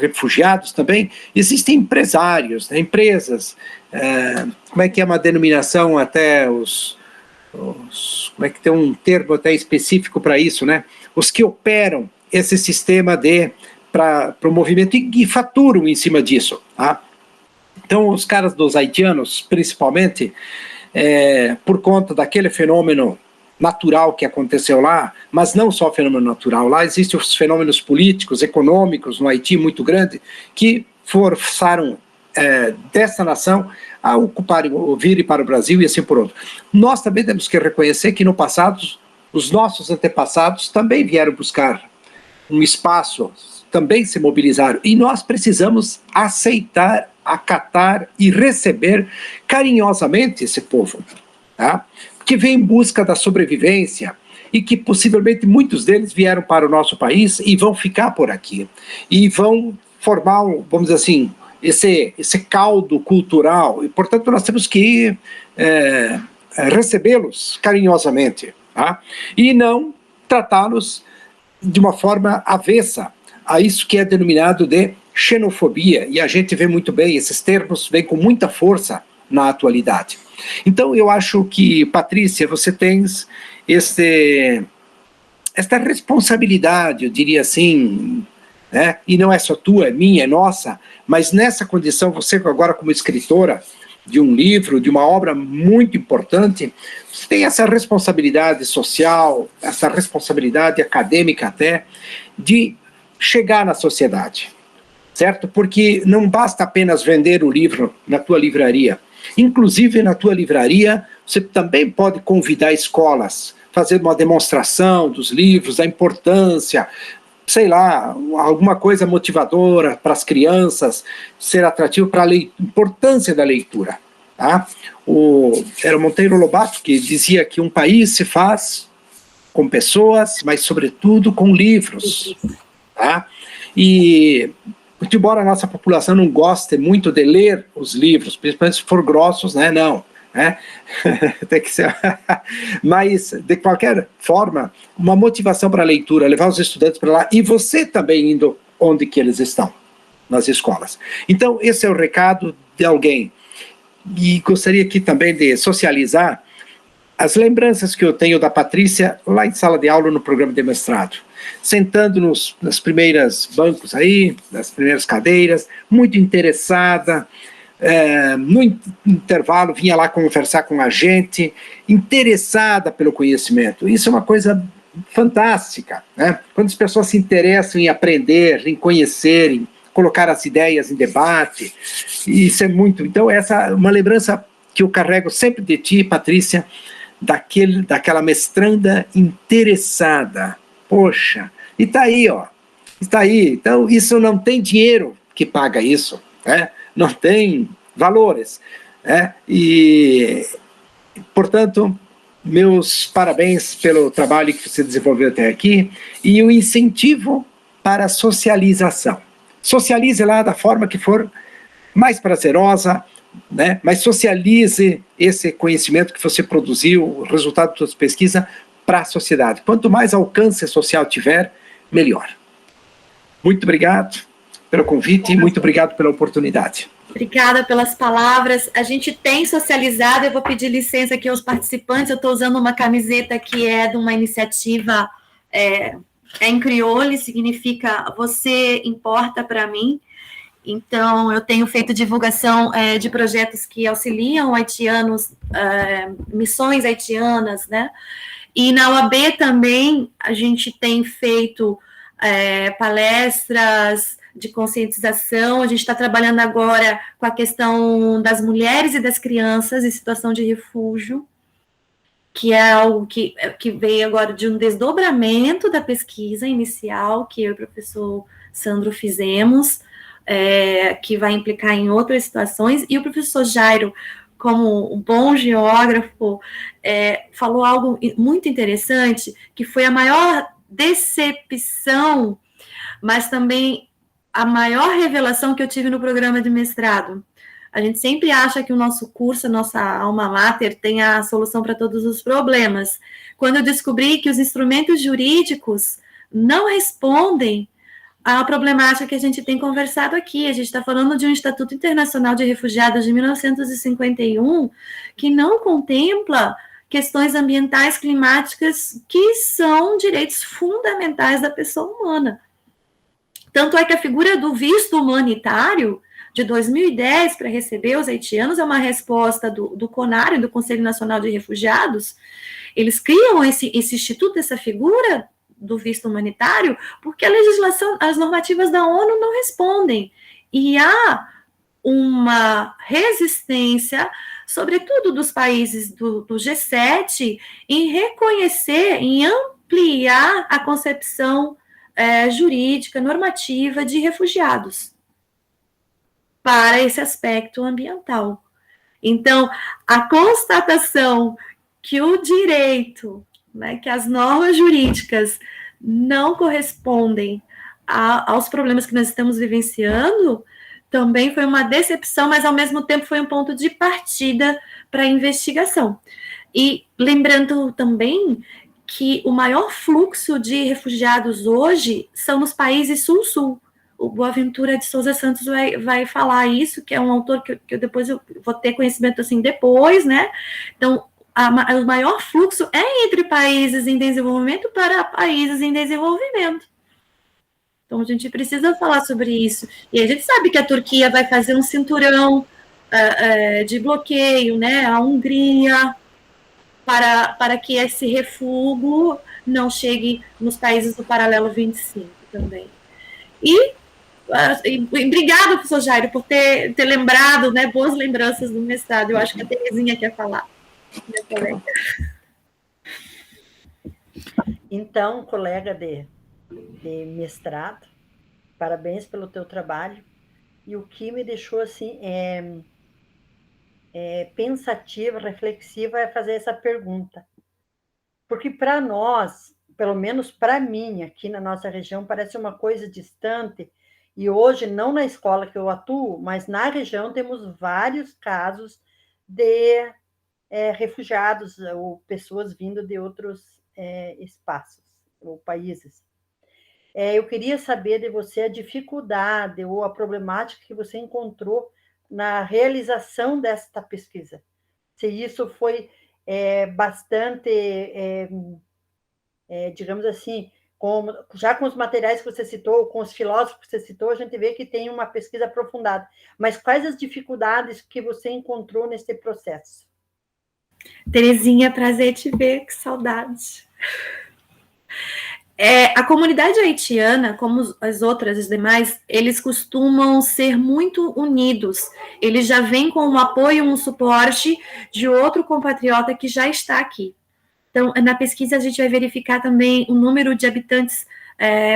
refugiados também existem empresários, né? Empresas, como é que é uma denominação até como é que tem um termo até específico para isso, né? Os que operam esse sistema para o movimento e faturam em cima disso, tá? Então, os caras dos haitianos, principalmente, por conta daquele fenômeno natural que aconteceu lá, mas não só fenômeno natural, lá existem os fenômenos políticos, econômicos no Haiti muito grande, que forçaram dessa nação a ocuparem, virem para o Brasil e assim por outro. Nós também temos que reconhecer que no passado, os nossos antepassados também vieram buscar um espaço, também se mobilizaram, e nós precisamos aceitar, acatar e receber carinhosamente esse povo, tá? Que vem em busca da sobrevivência e que possivelmente muitos deles vieram para o nosso país e vão ficar por aqui, e vão formar, vamos dizer assim, esse caldo cultural, e portanto nós temos que recebê-los carinhosamente, tá? E não tratá-los de uma forma avessa a isso que é denominado de xenofobia, e a gente vê muito bem, esses termos vêm com muita força na atualidade. Então eu acho que, Patrícia, você tens esta responsabilidade, eu diria assim, né? E não é só tua, é minha, é nossa, mas nessa condição, você agora como escritora de um livro, de uma obra muito importante, você tem essa responsabilidade social, essa responsabilidade acadêmica até, de chegar na sociedade, certo? Porque não basta apenas vender o livro na tua livraria. Inclusive, na tua livraria, você também pode convidar escolas, fazer uma demonstração dos livros, da importância, sei lá, alguma coisa motivadora para as crianças, ser atrativo para a importância da leitura. Tá? Era o Monteiro Lobato que dizia que um país se faz com pessoas, mas sobretudo com livros. Tá? E, muito embora a nossa população não goste muito de ler os livros, principalmente se for grossos, né? Não. Né? Tem que ser. Mas, de qualquer forma, uma motivação para a leitura, levar os estudantes para lá, e você também indo onde que eles estão, nas escolas. Então, esse é o recado de alguém. E gostaria aqui também de socializar as lembranças que eu tenho da Patrícia lá em sala de aula no programa de mestrado. Sentando nos primeiros bancos aí, nas primeiras cadeiras, muito interessada, no intervalo vinha lá conversar com a gente, interessada pelo conhecimento. Isso é uma coisa fantástica, né? Quando as pessoas se interessam em aprender, em conhecer, em colocar as ideias em debate, isso é muito... Então, essa é uma lembrança que eu carrego sempre de ti, Patrícia, daquela mestranda interessada. Poxa, e está aí, ó. Está aí. Então, isso não tem dinheiro que paga isso, né? Não tem valores. Né? E, portanto, meus parabéns pelo trabalho que você desenvolveu até aqui e o incentivo para a socialização. Socialize lá da forma que for mais prazerosa, né? Mas socialize esse conhecimento que você produziu, o resultado da sua pesquisa, para a sociedade. Quanto mais alcance social tiver, melhor. Muito obrigado pelo convite e muito obrigado pela oportunidade. Obrigada pelas palavras. A gente tem socializado, eu vou pedir licença aqui aos participantes, eu estou usando uma camiseta que é de uma iniciativa em crioulo, significa você importa para mim. Então, eu tenho feito divulgação de projetos que auxiliam haitianos, missões haitianas, né? E na UAB também a gente tem feito palestras de conscientização, a gente está trabalhando agora com a questão das mulheres e das crianças em situação de refúgio, que é algo que veio agora de um desdobramento da pesquisa inicial que eu e o professor Sandro fizemos, que vai implicar em outras situações, e o professor Jairo, como um bom geógrafo, falou algo muito interessante, que foi a maior decepção, mas também a maior revelação que eu tive no programa de mestrado. A gente sempre acha que o nosso curso, a nossa alma mater, tem a solução para todos os problemas. Quando eu descobri que os instrumentos jurídicos não respondem à problemática que a gente tem conversado aqui. A gente está falando de um Estatuto Internacional de Refugiados de 1951, que não contempla questões ambientais, climáticas, que são direitos fundamentais da pessoa humana. Tanto é que a figura do visto humanitário de 2010 para receber os haitianos é uma resposta do CONAR, do Conselho Nacional de Refugiados. Eles criam esse instituto, essa figura do visto humanitário, porque a legislação, as normativas da ONU não respondem. E há uma resistência, sobretudo dos países do G7, em reconhecer, em ampliar a concepção jurídica, normativa de refugiados para esse aspecto ambiental. Então, a constatação que o direito, né, que as normas jurídicas não correspondem aos problemas que nós estamos vivenciando, também foi uma decepção, mas ao mesmo tempo foi um ponto de partida para a investigação. E lembrando também que o maior fluxo de refugiados hoje são nos países sul-sul. O Boaventura de Souza Santos vai falar isso, que é um autor que eu depois eu vou ter conhecimento assim depois, né? Então, o maior fluxo é entre países em desenvolvimento para países em desenvolvimento. Então, a gente precisa falar sobre isso. E a gente sabe que a Turquia vai fazer um cinturão de bloqueio, né? A Hungria, para que esse refúgio não chegue nos países do paralelo 25 também. E obrigada, professor Jairo, por ter lembrado, né, boas lembranças do mestrado. Eu acho que a Terezinha quer falar. Então, colega de de mestrado. Parabéns pelo teu trabalho. E o que me deixou assim pensativa, reflexiva, é fazer essa pergunta. Porque para nós, pelo menos para mim, aqui na nossa região, parece uma coisa distante. E hoje, não na escola que eu atuo, mas na região, temos vários casos de refugiados ou pessoas vindo de outros espaços ou países. Eu queria saber de você a dificuldade ou a problemática que você encontrou na realização desta pesquisa. Se isso foi bastante, digamos assim, já com os materiais que você citou, com os filósofos que você citou, a gente vê que tem uma pesquisa aprofundada. Mas quais as dificuldades que você encontrou nesse processo? Terezinha, prazer te ver, que saudade. A comunidade haitiana, como as outras, os demais, eles costumam ser muito unidos. Eles já vêm com um apoio, um suporte de outro compatriota que já está aqui. Então, na pesquisa, a gente vai verificar também o número de habitantes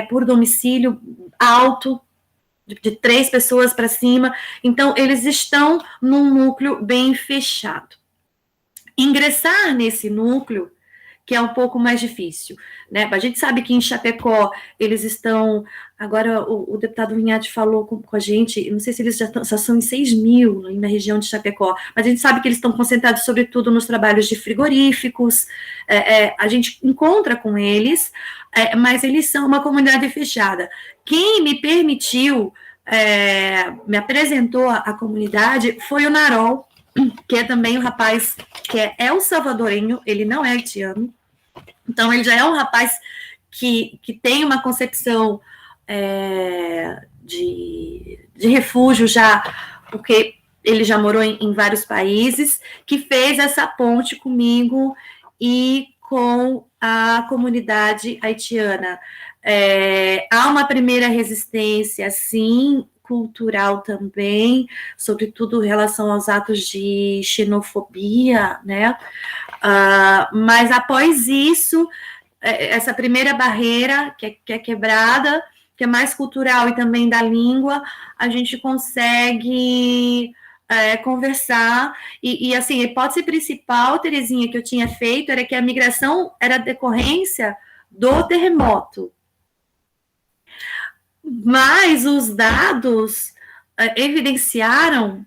por domicílio alto, de 3 pessoas para cima. Então, eles estão num núcleo bem fechado. Ingressar nesse núcleo, que é um pouco mais difícil, né? A gente sabe que em Chapecó eles estão, agora o deputado Vinhati falou com a gente, não sei se eles já são em 6.000 na região de Chapecó, mas a gente sabe que eles estão concentrados sobretudo nos trabalhos de frigoríficos, a gente encontra com eles, mas eles são uma comunidade fechada. Quem me permitiu, me apresentou a comunidade foi o Narol, que é também um rapaz que é El Salvadorenho, ele não é haitiano, então ele já é um rapaz que tem uma concepção de refúgio já, porque ele já morou em vários países, que fez essa ponte comigo e com a comunidade haitiana. Há uma primeira resistência, sim, cultural também, sobretudo em relação aos atos de xenofobia, né? Mas após isso, essa primeira barreira que é quebrada, que é mais cultural e também da língua, a gente consegue conversar, e assim, a hipótese principal, Terezinha, que eu tinha feito, era que a migração era decorrência do terremoto. Mas os dados evidenciaram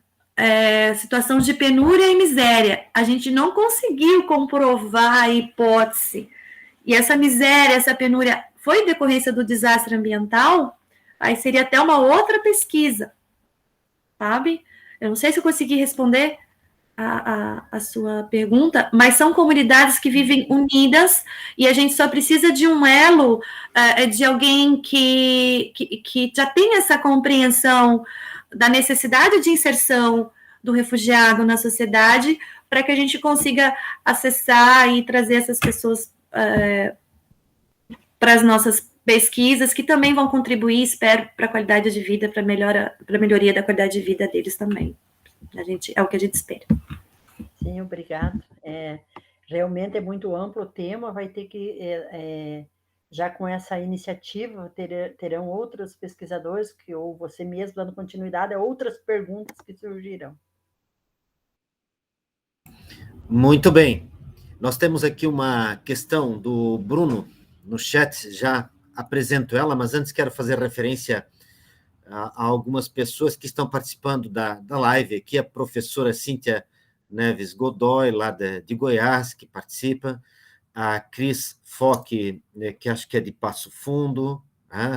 situação de penúria e miséria. A gente não conseguiu comprovar a hipótese. E essa miséria, essa penúria, foi decorrência do desastre ambiental? Aí seria até uma outra pesquisa, sabe? Eu não sei se eu consegui responder a sua pergunta, mas são comunidades que vivem unidas e a gente só precisa de um elo, de alguém que já tem essa compreensão da necessidade de inserção do refugiado na sociedade, para que a gente consiga acessar e trazer essas pessoas para as nossas pesquisas, que também vão contribuir, espero, para a qualidade de vida, para a melhoria da qualidade de vida deles também. É o que a gente espera. Sim, obrigado. Realmente é muito amplo o tema, vai ter que, já com essa iniciativa, terão outros pesquisadores, ou você mesmo dando continuidade a outras perguntas que surgirão. Muito bem. Nós temos aqui uma questão do Bruno no chat, já apresento ela, mas antes quero fazer referência a algumas pessoas que estão participando da live aqui, a professora Cíntia Neves Godoy, lá de Goiás, que participa, a Cris Fock, que acho que é de Passo Fundo,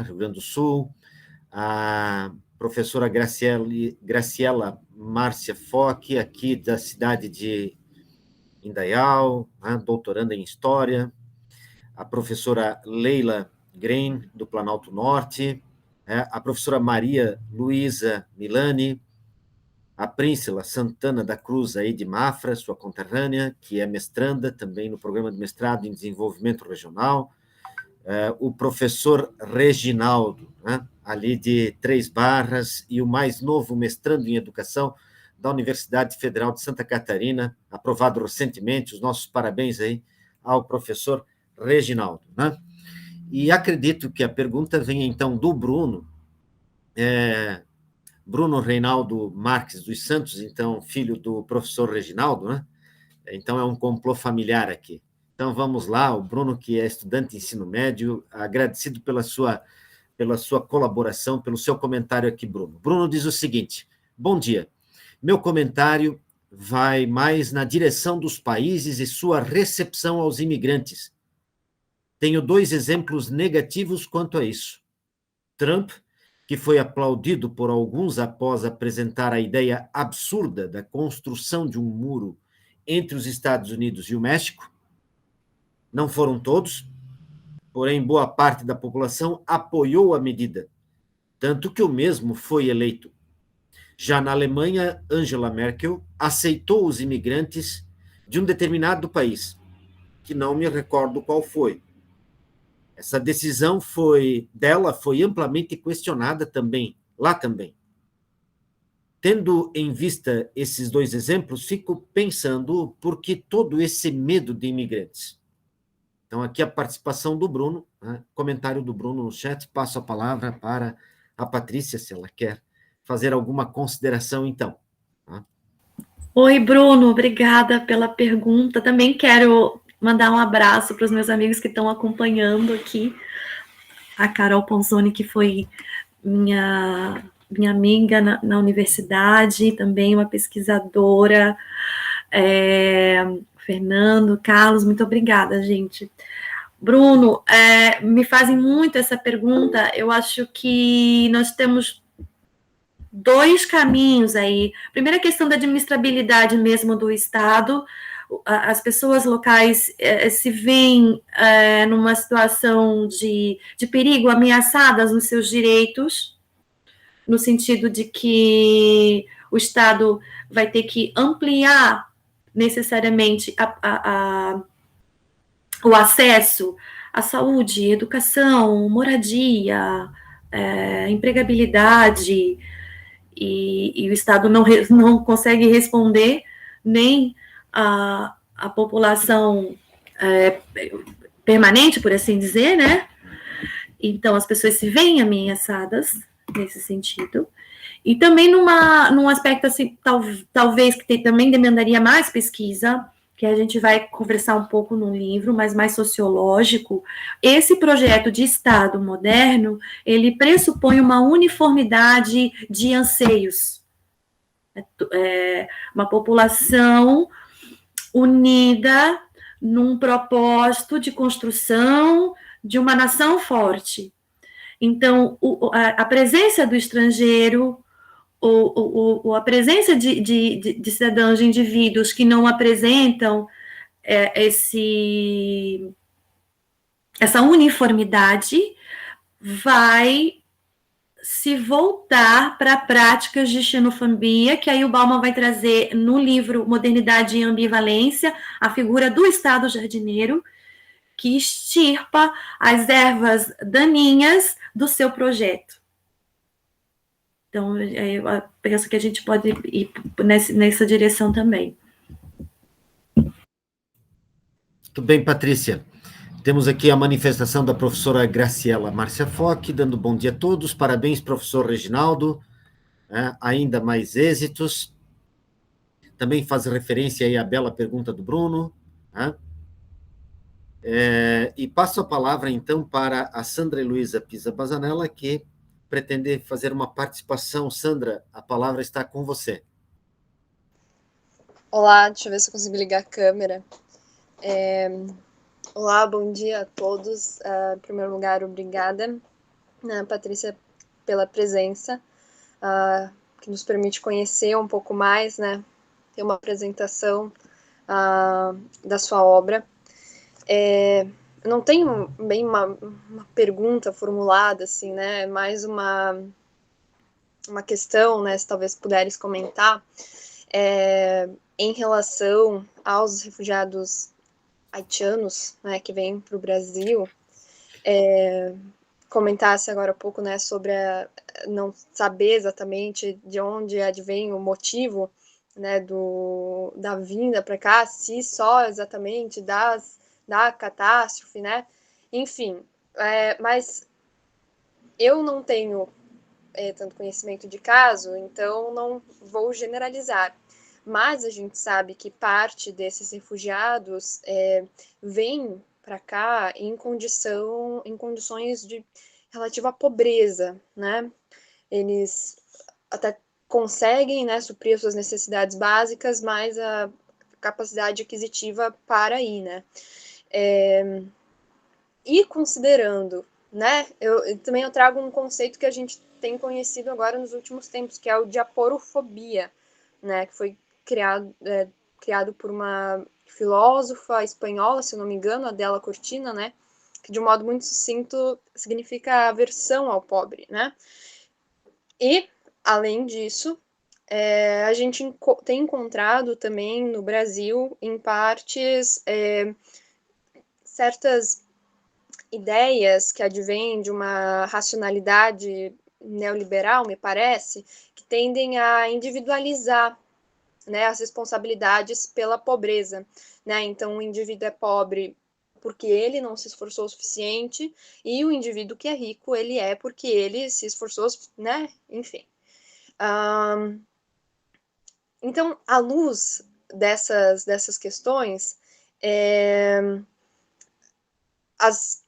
Rio Grande do Sul, a professora Graciela Márcia Fock, aqui da cidade de Indaial, doutoranda em História, a professora Leila Green, do Planalto Norte, a professora Maria Luísa Milani, a Príncila Santana da Cruz, aí de Mafra, sua conterrânea, que é mestranda também no programa de mestrado em desenvolvimento regional, o professor Reginaldo, ali de Três Barras, e o mais novo mestrando em educação da Universidade Federal de Santa Catarina, aprovado recentemente, os nossos parabéns aí ao professor Reginaldo, E acredito que a pergunta vem, então, do Bruno, Bruno Reinaldo Marques dos Santos, então, filho do professor Reginaldo, né? Então, é um complô familiar aqui. Então, vamos lá, o Bruno, que é estudante de ensino médio, agradecido pela sua colaboração, pelo seu comentário aqui, Bruno. Bruno diz o seguinte: bom dia, meu comentário vai mais na direção dos países e sua recepção aos imigrantes. Tenho 2 exemplos negativos quanto a isso. Trump, que foi aplaudido por alguns após apresentar a ideia absurda da construção de um muro entre os Estados Unidos e o México. Não foram todos, porém boa parte da população apoiou a medida, tanto que o mesmo foi eleito. Já na Alemanha, Angela Merkel aceitou os imigrantes de um determinado país, que não me recordo qual foi. Essa decisão foi amplamente questionada também, lá também. Tendo em vista esses 2 exemplos, fico pensando por que todo esse medo de imigrantes. Então, aqui a participação do Bruno, né? Comentário do Bruno no chat, passo a palavra para a Patrícia, se ela quer fazer alguma consideração, então. Tá? Oi, Bruno, obrigada pela pergunta. Também quero mandar um abraço para os meus amigos que estão acompanhando aqui. A Carol Ponzoni, que foi minha amiga na universidade, também uma pesquisadora. Fernando, Carlos, muito obrigada, gente. Bruno, me fazem muito essa pergunta. Eu acho que nós temos 2 caminhos aí. Primeiro, a questão da administrabilidade mesmo do Estado. As pessoas locais se veem numa situação de perigo, ameaçadas nos seus direitos, no sentido de que o Estado vai ter que ampliar necessariamente o acesso à saúde, educação, moradia, empregabilidade, e o Estado não consegue responder nem a população permanente, por assim dizer, né? Então, as pessoas se veem ameaçadas nesse sentido. E também num aspecto, assim, talvez que também demandaria mais pesquisa, que a gente vai conversar um pouco no livro, mas mais sociológico. Esse projeto de Estado moderno, ele pressupõe uma uniformidade de anseios. Uma população unida num propósito de construção de uma nação forte. Então, a presença do estrangeiro, a presença de cidadãos, de indivíduos que não apresentam essa uniformidade, vai se voltar para práticas de xenofobia, que aí o Bauman vai trazer no livro Modernidade e Ambivalência a figura do Estado jardineiro, que extirpa as ervas daninhas do seu projeto. Então, eu penso que a gente pode ir nessa direção também. Muito bem, Patrícia. Temos aqui a manifestação da professora Graciela Márcia Foch, dando bom dia a todos. Parabéns, professor Reginaldo. Ainda mais êxitos. Também faz referência aí à bela pergunta do Bruno. E passo a palavra, então, para a Sandra Heloísa Pisa Bazanella, que pretende fazer uma participação. Sandra, a palavra está com você. Olá, deixa eu ver se eu consigo ligar a câmera. Olá, bom dia a todos. Em primeiro lugar, obrigada, Patrícia, pela presença, que nos permite conhecer um pouco mais, né, ter uma apresentação da sua obra. Eu não tenho bem uma pergunta formulada, assim, né, mais uma questão, né, se talvez puderes comentar, em relação aos refugiados haitianos, né, que vêm para o Brasil, comentasse agora um pouco, né, sobre não saber exatamente de onde advém o motivo, né, da vinda para cá, se só exatamente da catástrofe, né, enfim, Mas eu não tenho tanto conhecimento de caso, então não vou generalizar. Mas a gente sabe que parte desses refugiados vem para cá em condições de relativa pobreza, né? Eles até conseguem, né, suprir as suas necessidades básicas, mas a capacidade aquisitiva para aí, né? E considerando, né, eu trago um conceito que a gente tem conhecido agora nos últimos tempos, que é o de aporofobia, né, que foi criado por uma filósofa espanhola, se eu não me engano, Adela Cortina, né, que de um modo muito sucinto significa aversão ao pobre, né. E, além disso, a gente tem encontrado também no Brasil, em partes, certas ideias que advêm de uma racionalidade neoliberal, me parece, que tendem a individualizar, né, as responsabilidades pela pobreza, né? Então, o indivíduo é pobre porque ele não se esforçou o suficiente, e o indivíduo que é rico, ele é porque ele se esforçou, né? Enfim. Então, à luz dessas questões, as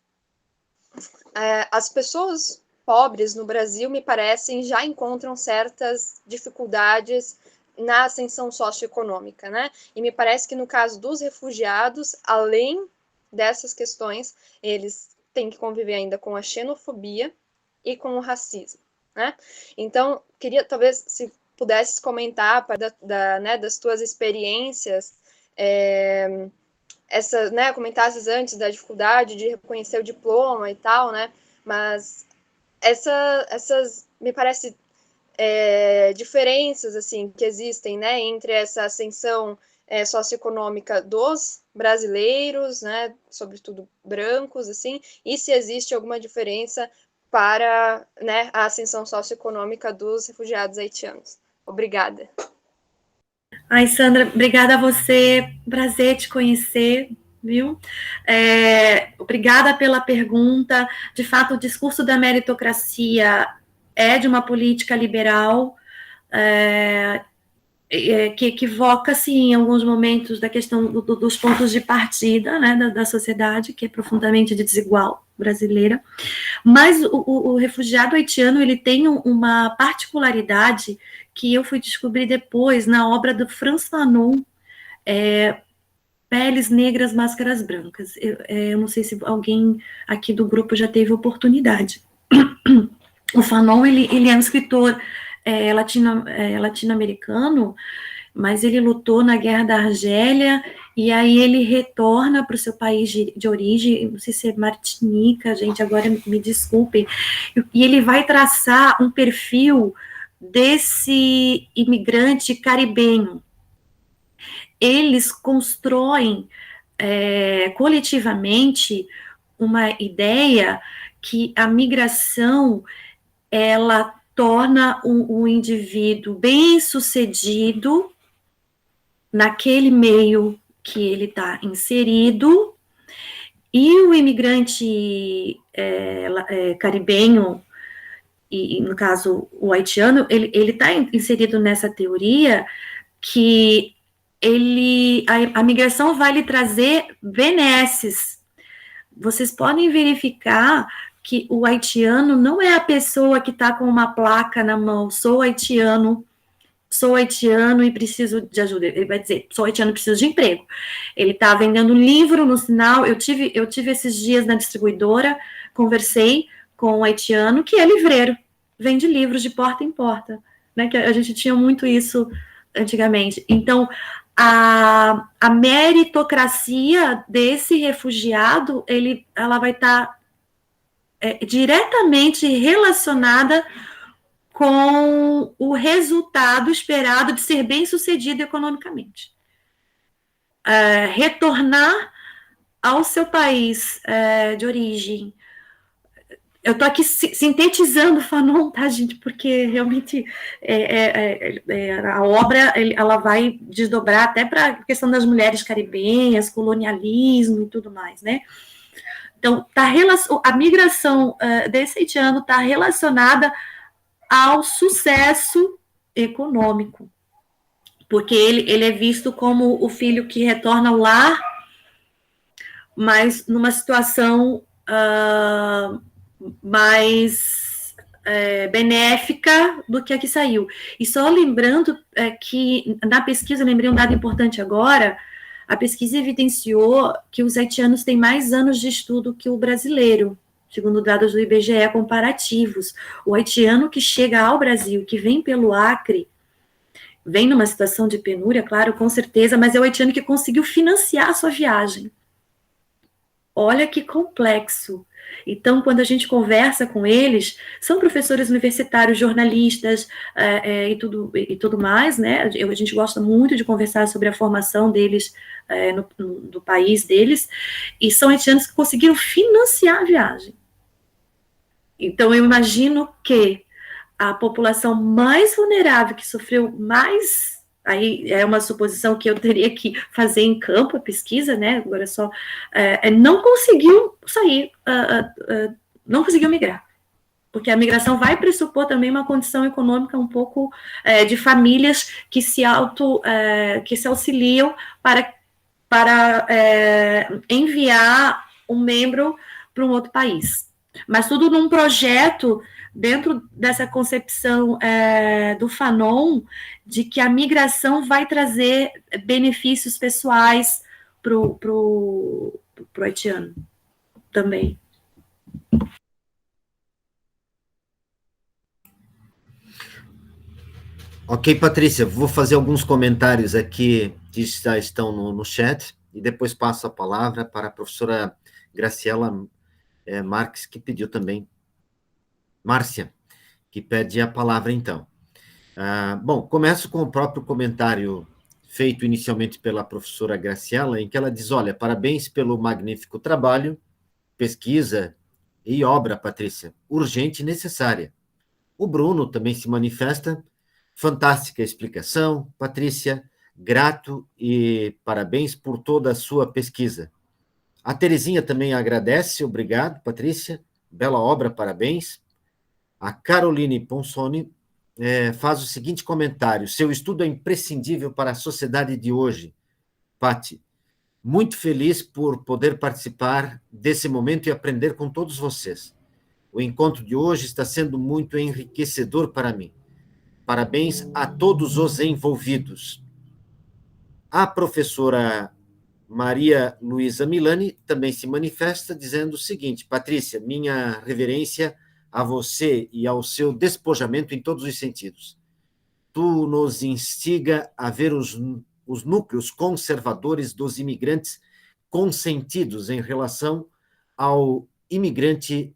pessoas pobres no Brasil, me parecem, já encontram certas dificuldades na ascensão socioeconômica, né? E me parece que no caso dos refugiados, além dessas questões, eles têm que conviver ainda com a xenofobia e com o racismo, né? Então, queria, talvez, se pudesses comentar das tuas experiências, né, comentasses antes da dificuldade de reconhecer o diploma e tal, né, mas essas, me parece, diferenças, assim, que existem, né, entre essa ascensão socioeconômica dos brasileiros, né, sobretudo brancos, assim, e se existe alguma diferença para, né, a ascensão socioeconômica dos refugiados haitianos. Obrigada. Ai, Sandra, obrigada a você, prazer te conhecer, viu? Obrigada pela pergunta. De fato, o discurso da meritocracia é de uma política liberal, que equivoca, sim, em alguns momentos da questão dos pontos de partida, né, da sociedade, que é profundamente desigual brasileira. Mas o refugiado haitiano, ele tem uma particularidade que eu fui descobrir depois na obra do Frantz Fanon, Peles Negras, Máscaras Brancas. Eu não sei se alguém aqui do grupo já teve oportunidade. O Fanon, ele é um escritor latino-americano, mas ele lutou na Guerra da Argélia, e aí ele retorna para o seu país de origem, não sei se é Martinica, gente, agora me desculpem, e ele vai traçar um perfil desse imigrante caribenho. Eles constroem coletivamente uma ideia que a migração, ela torna um indivíduo bem-sucedido naquele meio que ele está inserido, e o imigrante caribenho, e no caso o haitiano, ele está inserido nessa teoria que a migração vai lhe trazer benesses. Vocês podem verificar que o haitiano não é a pessoa que está com uma placa na mão, sou haitiano e preciso de ajuda. Ele vai dizer, sou haitiano e preciso de emprego. Ele está vendendo um livro no sinal. Eu tive esses dias na distribuidora, conversei com um haitiano que é livreiro, vende livros de porta em porta, né? Que a gente tinha muito isso antigamente. Então, a meritocracia desse refugiado, ela vai estar diretamente relacionada com o resultado esperado de ser bem-sucedido economicamente. Retornar ao seu país de origem, Eu estou aqui sintetizando o Fanon, tá, gente? Porque realmente a obra ela vai desdobrar até para a questão das mulheres caribenhas, colonialismo e tudo mais, né? Então, a migração desse haitiano está relacionada ao sucesso econômico, porque ele é visto como o filho que retorna ao lar, mas numa situação mais benéfica do que a que saiu. E só lembrando que na pesquisa, eu lembrei um dado importante agora, a pesquisa evidenciou que os haitianos têm mais anos de estudo que o brasileiro, segundo dados do IBGE comparativos. O haitiano que chega ao Brasil, que vem pelo Acre, vem numa situação de penúria, claro, com certeza, mas é o haitiano que conseguiu financiar a sua viagem. Olha que complexo. Então, quando a gente conversa com eles, são professores universitários, jornalistas e tudo mais, né? A gente gosta muito de conversar sobre a formação deles no país deles, e são haitianos que conseguiram financiar a viagem. Então, eu imagino que a população mais vulnerável, que sofreu mais, aí é uma suposição que eu teria que fazer em campo, a pesquisa, né, agora só, não conseguiu sair, não conseguiu migrar, porque a migração vai pressupor também uma condição econômica um pouco de famílias que se auxiliam para enviar um membro para um outro país. Mas tudo num projeto dentro dessa concepção do Fanon, de que a migração vai trazer benefícios pessoais para o haitiano também. Ok, Patrícia, vou fazer alguns comentários aqui que já estão no chat, e depois passo a palavra para a professora Graciela Marques, que pediu também, Márcia, que pede a palavra, então. Bom, começo com o próprio comentário feito inicialmente pela professora Graciela, em que ela diz, olha, parabéns pelo magnífico trabalho, pesquisa e obra, Patrícia, urgente e necessária. O Bruno também se manifesta, fantástica explicação, Patrícia, grato e parabéns por toda a sua pesquisa. A Terezinha também agradece, obrigado, Patrícia, bela obra, parabéns. A Caroline Ponsoni faz o seguinte comentário, seu estudo é imprescindível para a sociedade de hoje. Pati, muito feliz por poder participar desse momento e aprender com todos vocês. O encontro de hoje está sendo muito enriquecedor para mim. Parabéns a todos os envolvidos. A professora Maria Luísa Milani também se manifesta dizendo o seguinte, Patrícia, minha reverência a você e ao seu despojamento em todos os sentidos. Tu nos instiga a ver os núcleos conservadores dos imigrantes consentidos em relação ao emigrante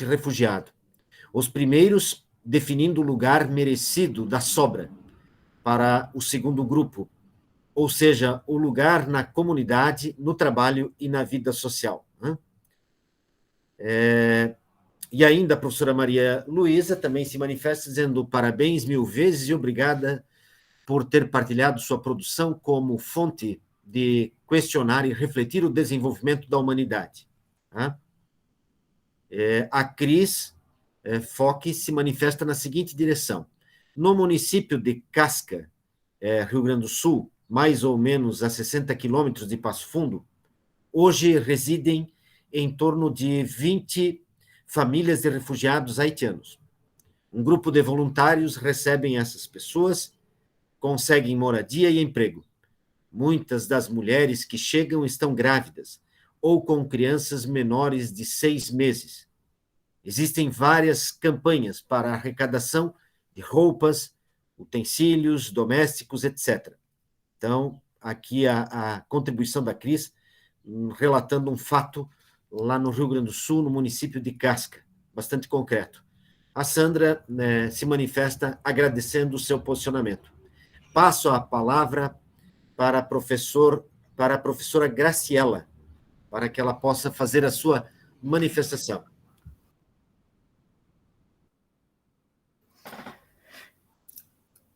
refugiado. Os primeiros definindo o lugar merecido da sobra para o segundo grupo, ou seja, o lugar na comunidade, no trabalho e na vida social. E ainda a professora Maria Luísa também se manifesta dizendo parabéns 1000 vezes e obrigada por ter partilhado sua produção como fonte de questionar e refletir o desenvolvimento da humanidade. A Cris Foque se manifesta na seguinte direção. No município de Casca, Rio Grande do Sul, mais ou menos a 60 quilômetros de Passo Fundo, hoje residem em torno de 20 famílias de refugiados haitianos. Um grupo de voluntários recebem essas pessoas, conseguem moradia e emprego. Muitas das mulheres que chegam estão grávidas ou com crianças menores de 6 meses. Existem várias campanhas para arrecadação de roupas, utensílios domésticos, etc. Então, aqui a contribuição da Cris, relatando um fato lá no Rio Grande do Sul, no município de Casca, bastante concreto. A Sandra se manifesta agradecendo o seu posicionamento. Passo a palavra para a professora Graciela, para que ela possa fazer a sua manifestação.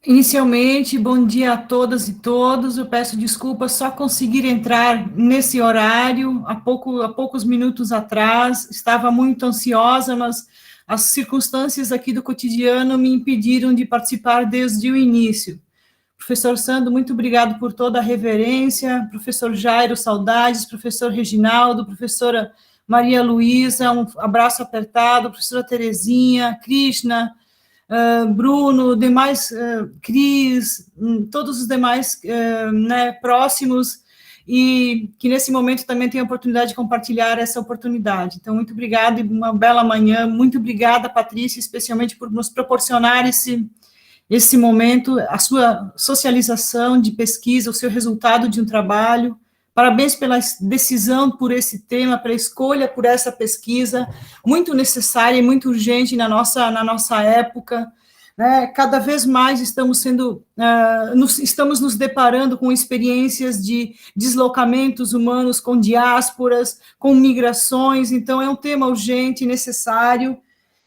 Inicialmente, bom dia a todas e todos. Eu peço desculpas, só conseguir entrar nesse horário há poucos minutos atrás. Estava muito ansiosa, mas as circunstâncias aqui do cotidiano me impediram de participar desde o início. Professor Sandro, muito obrigado por toda a reverência. Professor Jairo, saudades. Professor Reginaldo, professora Maria Luísa, um abraço apertado. Professora Terezinha, Krishna, Bruno, demais, Cris, todos os demais próximos, e que nesse momento também tem a oportunidade de compartilhar essa oportunidade. Então, muito obrigada e uma bela manhã. Muito obrigada, Patrícia, especialmente por nos proporcionar esse momento, a sua socialização de pesquisa, o seu resultado de um trabalho. Parabéns pela decisão por esse tema, pela escolha por essa pesquisa, muito necessária e muito urgente na nossa época, né? Cada vez mais estamos nos deparando com experiências de deslocamentos humanos, com diásporas, com migrações, então é um tema urgente, necessário,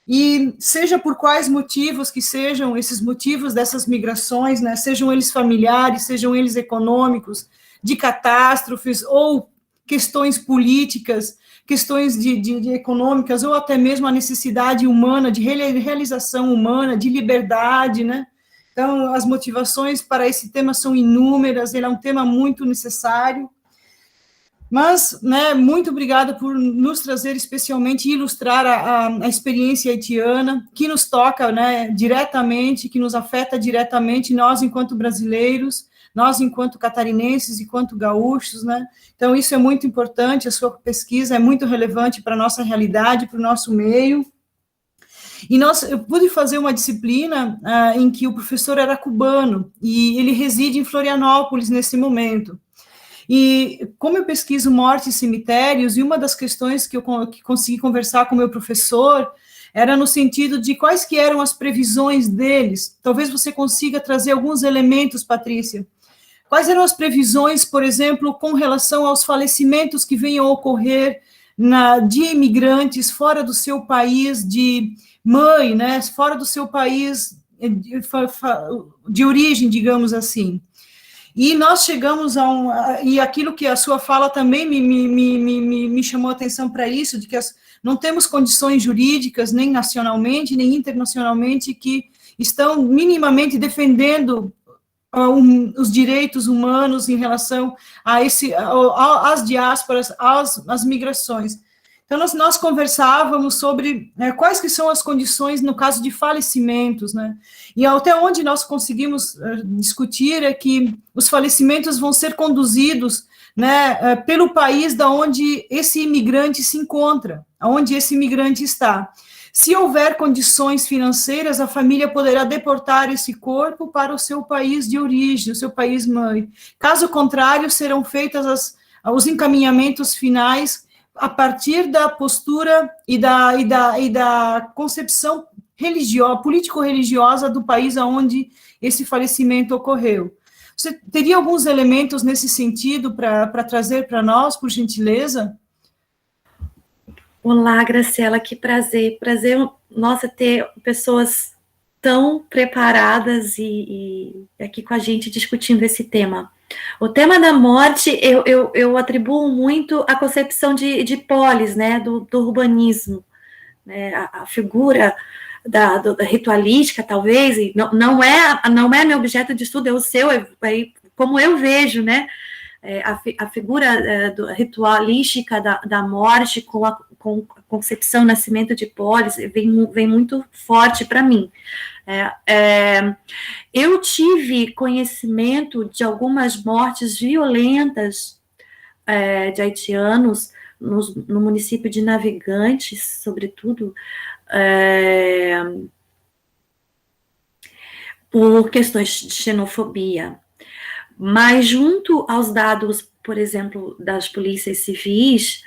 e seja por quais motivos que sejam esses motivos dessas migrações, né? Sejam eles familiares, sejam eles econômicos, de catástrofes, ou questões políticas, questões de econômicas, ou até mesmo a necessidade humana, de realização humana, de liberdade, né? Então, as motivações para esse tema são inúmeras, ele é um tema muito necessário, mas, né, muito obrigada por nos trazer especialmente, ilustrar a experiência haitiana, que nos toca, né, diretamente, que nos afeta diretamente, nós enquanto brasileiros, nós enquanto catarinenses, enquanto gaúchos, né, então isso é muito importante, a sua pesquisa é muito relevante para a nossa realidade, para o nosso meio, e eu pude fazer uma disciplina em que o professor era cubano, e ele reside em Florianópolis nesse momento, e como eu pesquiso morte e cemitérios, e uma das questões que consegui conversar com o meu professor era no sentido de quais que eram as previsões deles. Talvez você consiga trazer alguns elementos, Patrícia. Quais eram as previsões, por exemplo, com relação aos falecimentos que venham a ocorrer de imigrantes fora do seu país de mãe, né, fora do seu país de origem, digamos assim. E nós chegamos e aquilo que a sua fala também me chamou a atenção para isso, de que não temos condições jurídicas, nem nacionalmente, nem internacionalmente, que estão minimamente defendendo os direitos humanos em relação às diásporas, às migrações. Então, nós conversávamos sobre quais que são as condições no caso de falecimentos, né? E até onde nós conseguimos discutir é que os falecimentos vão ser conduzidos, né, pelo país da onde esse imigrante se encontra, onde esse imigrante está. Se houver condições financeiras, a família poderá deportar esse corpo para o seu país de origem, o seu país mãe. Caso contrário, serão feitos os encaminhamentos finais a partir da postura e da concepção político-religiosa do país onde esse falecimento ocorreu. Você teria alguns elementos nesse sentido para trazer para nós, por gentileza? Olá, Graciela, que prazer, nossa, ter pessoas tão preparadas e aqui com a gente discutindo esse tema. O tema da morte, eu atribuo muito à concepção de polis, né, do urbanismo, né, a figura da ritualística, talvez, e não é meu objeto de estudo, é o seu, como eu vejo, né, a figura ritualística da morte com a concepção, nascimento de polis, vem muito forte para mim. Eu tive conhecimento de algumas mortes violentas de haitianos no município de Navegantes, sobretudo, por questões de xenofobia. Mas, junto aos dados, por exemplo, das polícias civis,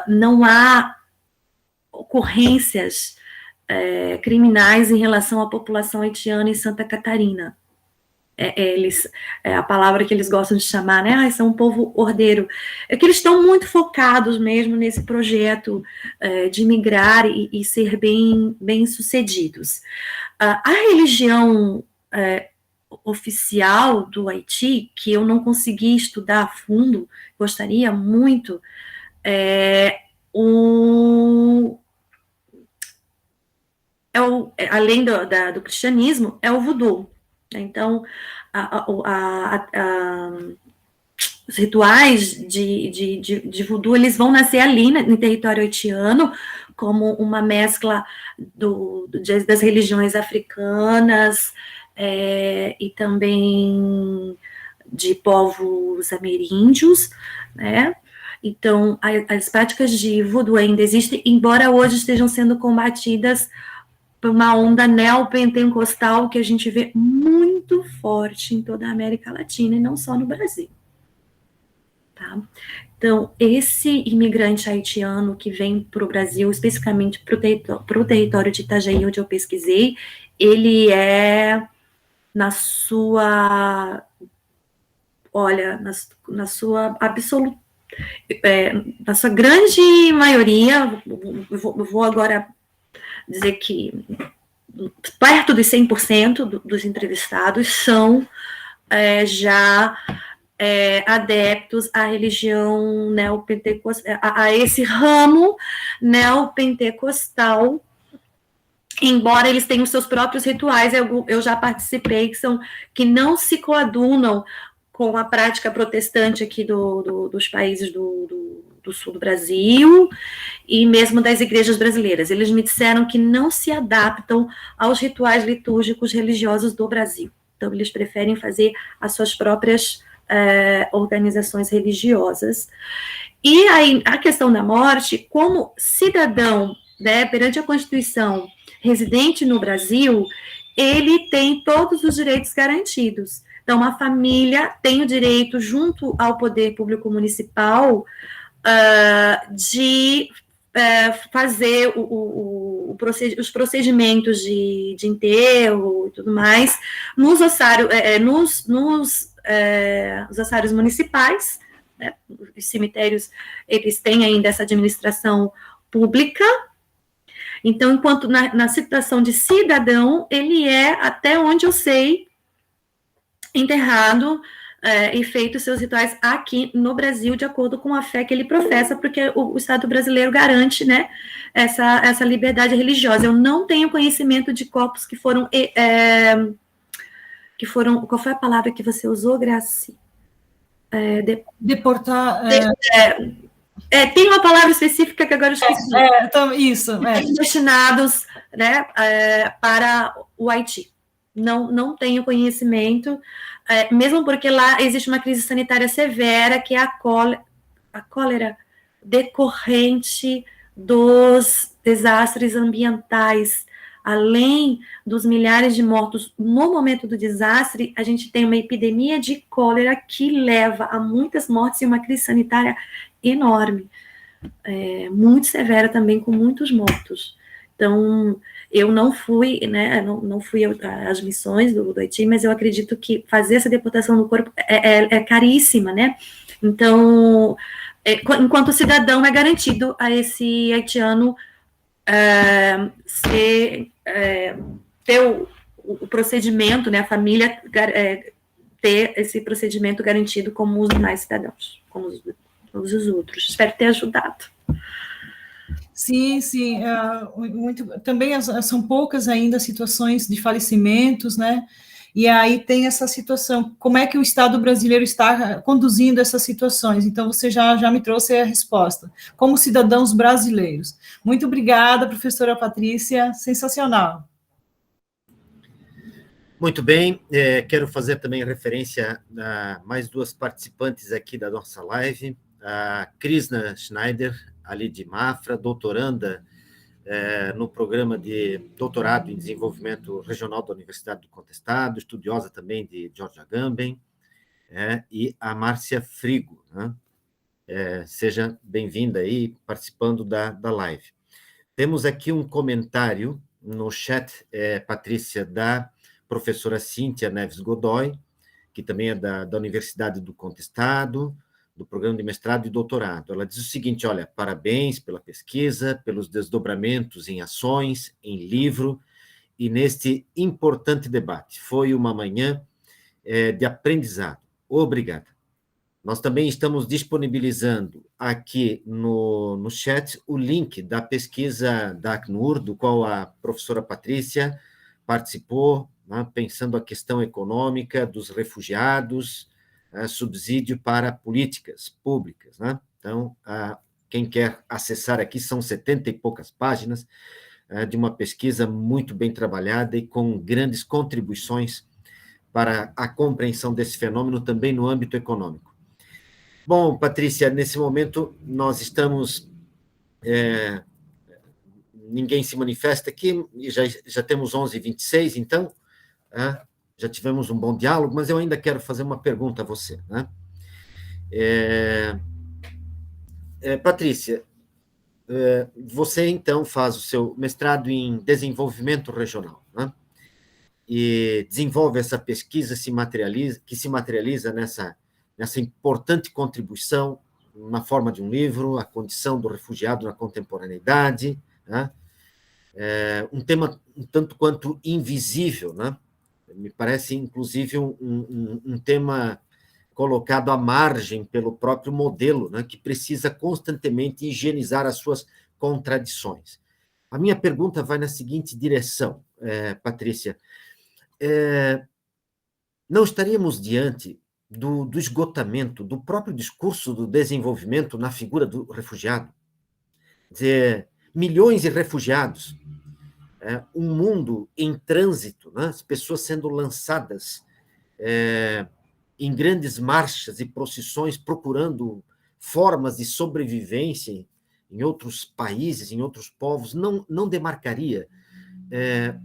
não há ocorrências criminais em relação à população haitiana em Santa Catarina. A palavra que eles gostam de chamar, né? São um povo ordeiro. É que eles estão muito focados mesmo nesse projeto de migrar e ser bem sucedidos. A religião oficial do Haiti, que eu não consegui estudar a fundo, gostaria muito, além do cristianismo, é o voodoo. Então, os rituais de voodoo, eles vão nascer ali no território haitiano, como uma mescla das religiões africanas, e também de povos ameríndios, né? Então, as práticas de voodoo ainda existem, embora hoje estejam sendo combatidas por uma onda neopentecostal que a gente vê muito forte em toda a América Latina, e não só no Brasil. Tá? Então, esse imigrante haitiano que vem para o Brasil, especificamente para o território de Itajaí, onde eu pesquisei, ele é, na sua absoluta, na sua grande maioria, vou agora dizer que perto dos 100% dos entrevistados são já adeptos à religião neopentecostal, a esse ramo neopentecostal, embora eles tenham seus próprios rituais, eu já participei, que não se coadunam com a prática protestante aqui dos países do sul do Brasil, e mesmo das igrejas brasileiras. Eles me disseram que não se adaptam aos rituais litúrgicos religiosos do Brasil. Então, eles preferem fazer as suas próprias organizações religiosas. E aí, a questão da morte, como cidadão, né, perante a Constituição, residente no Brasil, ele tem todos os direitos garantidos. Então, a família tem o direito, junto ao poder público municipal, de fazer os procedimentos de enterro e tudo mais nos ossários municipais, né? Os cemitérios, eles têm ainda essa administração pública. Então, enquanto na situação de cidadão, ele é, até onde eu sei, enterrado e feito seus rituais aqui no Brasil, de acordo com a fé que ele professa, porque o Estado brasileiro garante, né, essa liberdade religiosa. Eu não tenho conhecimento de corpos que foram, qual foi a palavra que você usou, Graci? Deportar... tem uma palavra específica que agora eu esqueci. Então, isso. Destinados, né, para o Haiti. Não tenho conhecimento, mesmo porque lá existe uma crise sanitária severa, que é a cólera decorrente dos desastres ambientais. Além dos milhares de mortos no momento do desastre, a gente tem uma epidemia de cólera que leva a muitas mortes e uma crise sanitária enorme, muito severa também, com muitos mortos. Então, eu não fui, né, não fui às missões do Haiti, mas eu acredito que fazer essa deportação do corpo é caríssima, né? Então, enquanto cidadão, é garantido a esse haitiano ter o procedimento, né, a família ter esse procedimento garantido como os demais cidadãos, como todos os outros. Espero ter ajudado. Sim, também são poucas ainda situações de falecimentos, né? E aí tem essa situação, como é que o Estado brasileiro está conduzindo essas situações? Então, você já me trouxe a resposta, como cidadãos brasileiros. Muito obrigada, professora Patrícia, sensacional. Muito bem, quero fazer também referência a mais duas participantes aqui da nossa live, a Krishna Schneider, ali de Mafra, doutoranda no programa de doutorado em desenvolvimento regional da Universidade do Contestado, estudiosa também de George Agamben, e a Márcia Frigo, né? Seja bem-vinda aí, participando da live. Temos aqui um comentário no chat, Patrícia, da professora Cíntia Neves Godoy, que também é da Universidade do Contestado, do programa de mestrado e doutorado. Ela diz o seguinte: olha, parabéns pela pesquisa, pelos desdobramentos em ações, em livro e neste importante debate. Foi uma manhã de aprendizado. Obrigado. Nós também estamos disponibilizando aqui no chat o link da pesquisa da Acnur, do qual a professora Patrícia participou, né, pensando a questão econômica dos refugiados, subsídio para políticas públicas. Né? Então, quem quer acessar aqui, são 70 e poucas páginas de uma pesquisa muito bem trabalhada e com grandes contribuições para a compreensão desse fenômeno também no âmbito econômico. Bom, Patrícia, nesse momento nós estamos... ninguém se manifesta aqui, já temos 11h26, então, já tivemos um bom diálogo, mas eu ainda quero fazer uma pergunta a você. Né? Patrícia, você, então, faz o seu mestrado em desenvolvimento regional, né? E desenvolve essa pesquisa que se materializa nessa importante contribuição na forma de um livro, a condição do refugiado na contemporaneidade, né? Um tema um tanto quanto invisível, né? Me parece, inclusive, um tema colocado à margem pelo próprio modelo, né? Que precisa constantemente higienizar as suas contradições. A minha pergunta vai na seguinte direção, Patrícia. Não estaríamos diante do esgotamento do próprio discurso do desenvolvimento na figura do refugiado? Quer dizer, milhões de refugiados, um mundo em trânsito, né? As pessoas sendo lançadas em grandes marchas e procissões, procurando formas de sobrevivência em outros países, em outros povos, não demarcaria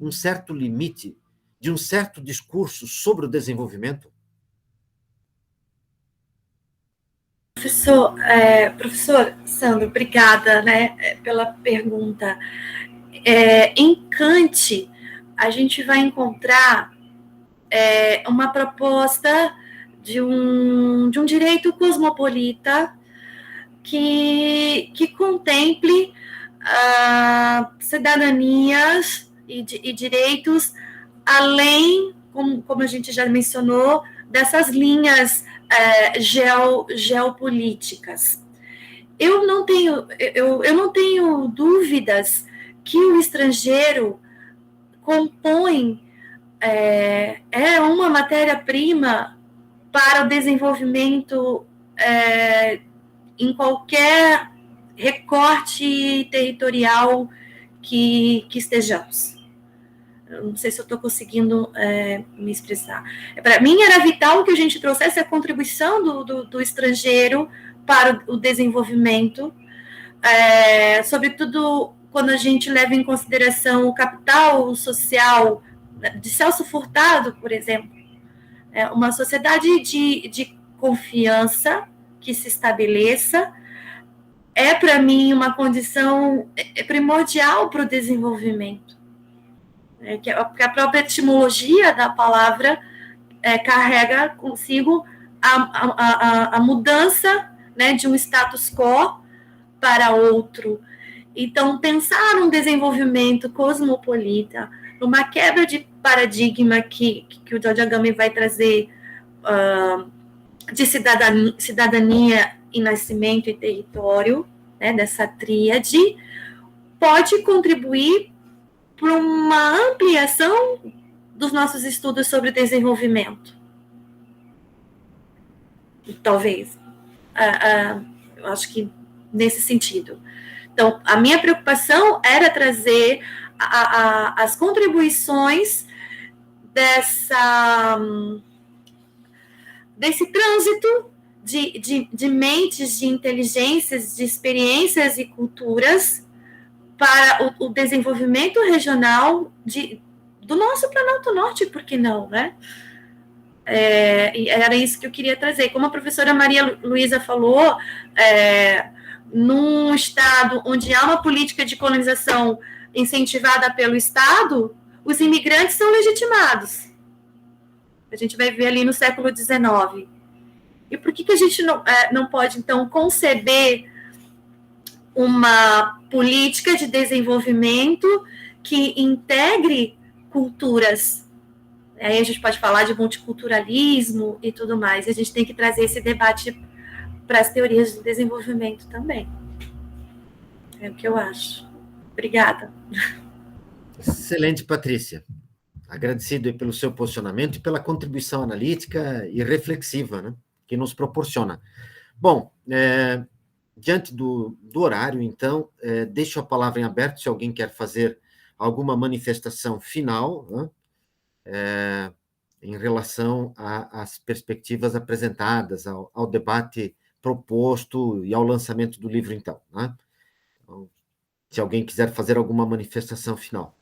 um certo limite de um certo discurso sobre o desenvolvimento? Professor Sandro, obrigada, né, pela pergunta. Em Kant, a gente vai encontrar uma proposta de um direito cosmopolita que contemple cidadanias e direitos além, como a gente já mencionou, dessas linhas geopolíticas. Eu não tenho dúvidas que o estrangeiro compõe uma matéria-prima para o desenvolvimento em qualquer recorte territorial que estejamos. Eu não sei se eu estou conseguindo me expressar. Para mim, era vital que a gente trouxesse a contribuição do estrangeiro para o desenvolvimento, sobretudo quando a gente leva em consideração o capital social de Celso Furtado, por exemplo. Uma sociedade de confiança que se estabeleça para mim, uma condição primordial para o desenvolvimento. Porque a própria etimologia da palavra carrega consigo a mudança, né, de um status quo para outro. Então, pensar um desenvolvimento cosmopolita, numa quebra de paradigma que o George Agamben vai trazer de cidadania e nascimento e território, né, dessa tríade, pode contribuir para uma ampliação dos nossos estudos sobre desenvolvimento. Talvez. Eu acho que nesse sentido. Então, a minha preocupação era trazer as contribuições desse trânsito de mentes, de inteligências, de experiências e culturas para o desenvolvimento regional do nosso Planalto Norte, por que não, né? E era isso que eu queria trazer. Como a professora Maria Luísa falou, num estado onde há uma política de colonização incentivada pelo Estado, os imigrantes são legitimados. A gente vai ver ali no século XIX. E por que a gente não pode, então, conceber uma política de desenvolvimento que integre culturas. Aí a gente pode falar de multiculturalismo e tudo mais. A gente tem que trazer esse debate para as teorias do desenvolvimento também. É o que eu acho. Obrigada. Excelente, Patrícia. Agradecido pelo seu posicionamento e pela contribuição analítica e reflexiva, né, que nos proporciona. Bom, diante do horário, então, deixo a palavra em aberto se alguém quer fazer alguma manifestação final, né, em relação às perspectivas apresentadas, ao debate proposto e ao lançamento do livro, então, né? Então, se alguém quiser fazer alguma manifestação final.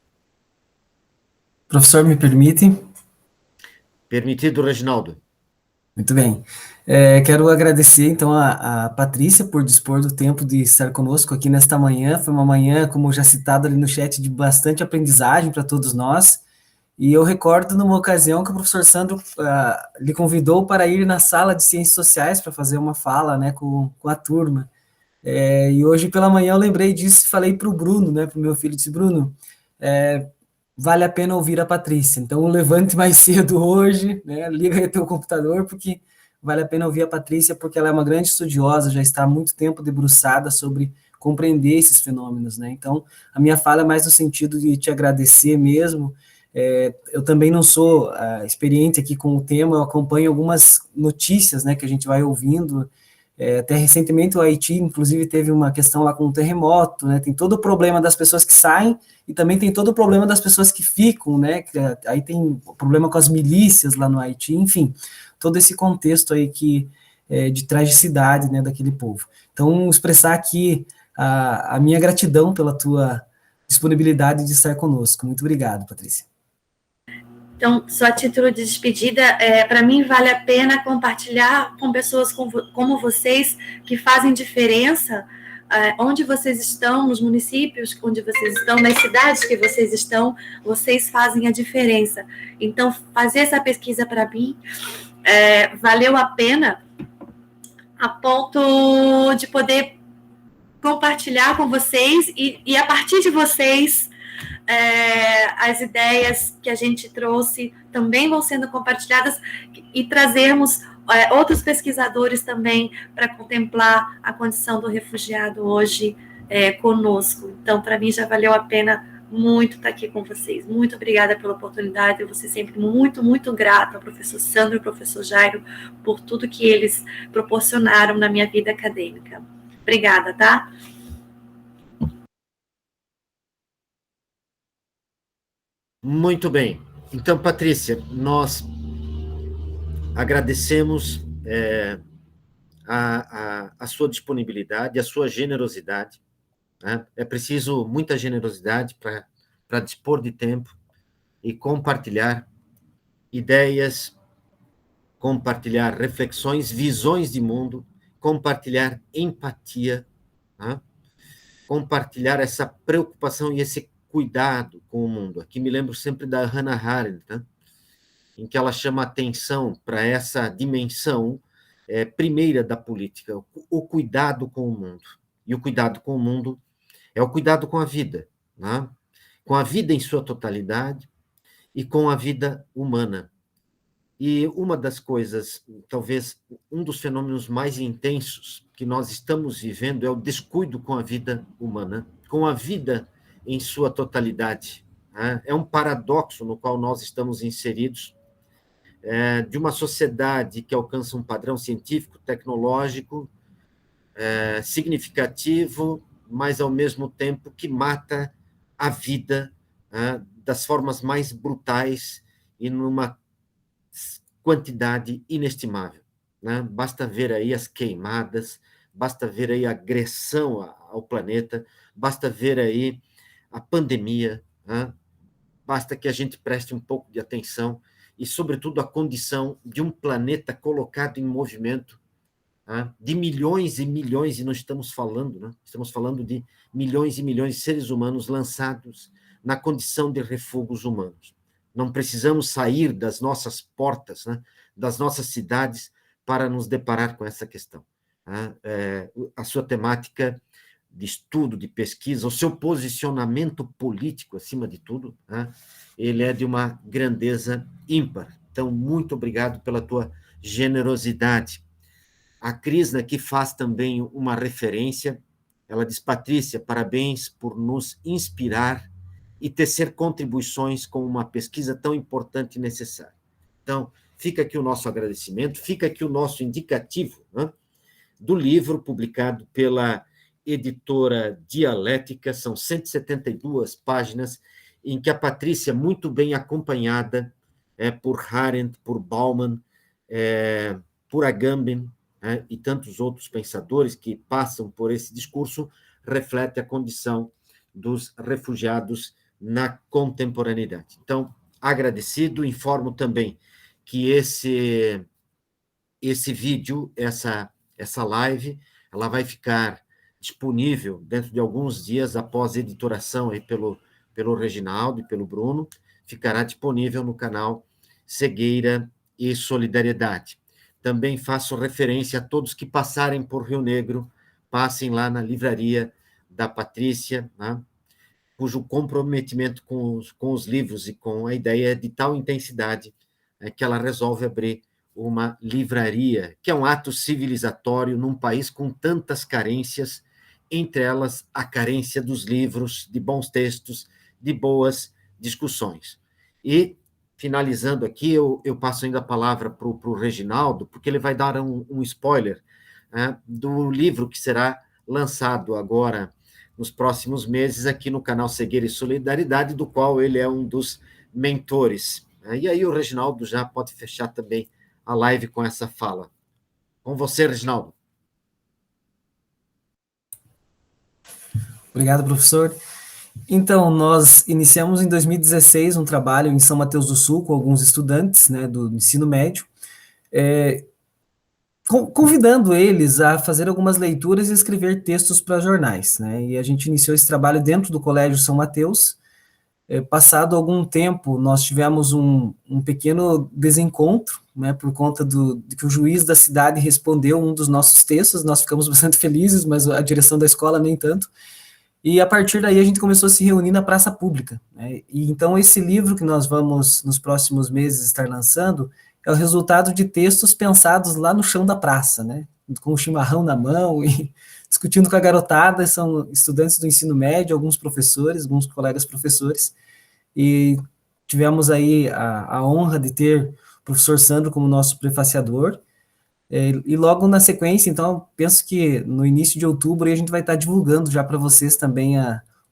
Professor, me permite? Permitido, Reginaldo. Muito bem. Quero agradecer, então, a Patrícia por dispor do tempo de estar conosco aqui nesta manhã. Foi uma manhã, como já citado ali no chat, de bastante aprendizagem para todos nós. E eu recordo numa ocasião que o professor Sandro lhe convidou para ir na sala de Ciências Sociais para fazer uma fala, né, com a turma. E hoje pela manhã eu lembrei disso e falei para o Bruno, né, para o meu filho, disse, Bruno, vale a pena ouvir a Patrícia. Então, levante mais cedo hoje, né, liga aí o teu computador, porque vale a pena ouvir a Patrícia, porque ela é uma grande estudiosa, já está há muito tempo debruçada sobre compreender esses fenômenos, né. Então, a minha fala é mais no sentido de te agradecer mesmo. Eu também não sou experiente aqui com o tema, eu acompanho algumas notícias, né, que a gente vai ouvindo. Até recentemente o Haiti, inclusive, teve uma questão lá com um terremoto, né, tem todo o problema das pessoas que saem e também tem todo o problema das pessoas que ficam, né, aí tem o problema com as milícias lá no Haiti, enfim, todo esse contexto aí de tragicidade, né, daquele povo. Então, expressar aqui a minha gratidão pela tua disponibilidade de estar conosco. Muito obrigado, Patrícia. Então, só a título de despedida, para mim vale a pena compartilhar com pessoas como vocês, que fazem diferença onde vocês estão, nos municípios onde vocês estão, nas cidades que vocês estão, vocês fazem a diferença. Então, fazer essa pesquisa para mim valeu a pena a ponto de poder compartilhar com vocês e a partir de vocês, as ideias que a gente trouxe também vão sendo compartilhadas e trazermos outros pesquisadores também para contemplar a condição do refugiado hoje conosco. Então, para mim, já valeu a pena muito estar aqui com vocês. Muito obrigada pela oportunidade. Eu vou ser sempre muito, muito grata ao professor Sandro e ao professor Jairo por tudo que eles proporcionaram na minha vida acadêmica. Obrigada, tá? Muito bem. Então, Patrícia, nós agradecemos a sua disponibilidade, a sua generosidade, né? É preciso muita generosidade para dispor de tempo e compartilhar ideias, compartilhar reflexões, visões de mundo, compartilhar empatia, né? Compartilhar essa preocupação e esse cuidado com o mundo. Aqui me lembro sempre da Hannah Arendt, né? Em que ela chama atenção para essa dimensão primeira da política, o cuidado com o mundo. E o cuidado com o mundo é o cuidado com a vida, né? Com a vida em sua totalidade e com a vida humana. E uma das coisas, talvez um dos fenômenos mais intensos que nós estamos vivendo é o descuido com a vida humana, com a vida em sua totalidade. É um paradoxo no qual nós estamos inseridos, de uma sociedade que alcança um padrão científico, tecnológico, significativo, mas, ao mesmo tempo, que mata a vida das formas mais brutais e numa quantidade inestimável, né? Basta ver aí as queimadas, basta ver aí a agressão ao planeta, basta ver aí a pandemia, né? Basta que a gente preste um pouco de atenção e, sobretudo, a condição de um planeta colocado em movimento, né? De milhões e milhões, e não estamos falando, né? Estamos falando de milhões e milhões de seres humanos lançados na condição de refugos humanos. Não precisamos sair das nossas portas, né, das nossas cidades, para nos deparar com essa questão. A sua temática de estudo, de pesquisa, o seu posicionamento político, acima de tudo, né? Ele é de uma grandeza ímpar. Então, muito obrigado pela tua generosidade. A Krishna, que faz também uma referência, ela diz: Patrícia, parabéns por nos inspirar e tecer contribuições com uma pesquisa tão importante e necessária. Então, fica aqui o nosso agradecimento, fica aqui o nosso indicativo, né, do livro publicado pela editora Dialética, são 172 páginas, em que a Patrícia, muito bem acompanhada por Arendt, por Bauman, por Agamben, e tantos outros pensadores que passam por esse discurso, reflete a condição dos refugiados na contemporaneidade. Então, agradecido, informo também que esse vídeo, essa live, ela vai ficar disponível dentro de alguns dias após a editoração aí pelo Reginaldo e pelo Bruno, ficará disponível no canal Cegueira e Solidariedade. Também faço referência a todos que passarem por Rio Negro, passem lá na livraria da Patrícia, né, cujo comprometimento com os livros e com a ideia é de tal intensidade que ela resolve abrir uma livraria, que é um ato civilizatório num país com tantas carências, entre elas a carência dos livros, de bons textos, de boas discussões. E, finalizando aqui, eu passo ainda a palavra para o Reginaldo, porque ele vai dar um spoiler, né, do livro que será lançado agora nos próximos meses aqui no canal Cegueira e Solidariedade, do qual ele é um dos mentores. E aí o Reginaldo já pode fechar também a live com essa fala. Com você, Reginaldo. Obrigado, professor. Então, nós iniciamos em 2016 um trabalho em São Mateus do Sul com alguns estudantes, né, do ensino médio, convidando eles a fazer algumas leituras e escrever textos para jornais, né, e a gente iniciou esse trabalho dentro do Colégio São Mateus. Passado algum tempo, nós tivemos um pequeno desencontro, né, por conta de que o juiz da cidade respondeu um dos nossos textos, nós ficamos bastante felizes, mas a direção da escola nem tanto, e a partir daí a gente começou a se reunir na praça pública, né, e então esse livro que nós vamos, nos próximos meses, estar lançando, é o resultado de textos pensados lá no chão da praça, né, com o chimarrão na mão e discutindo com a garotada. São estudantes do ensino médio, alguns professores, alguns colegas professores, e tivemos aí a honra de ter o professor Sandro como nosso prefaciador, e logo na sequência, então, penso que no início de outubro a gente vai estar divulgando já para vocês também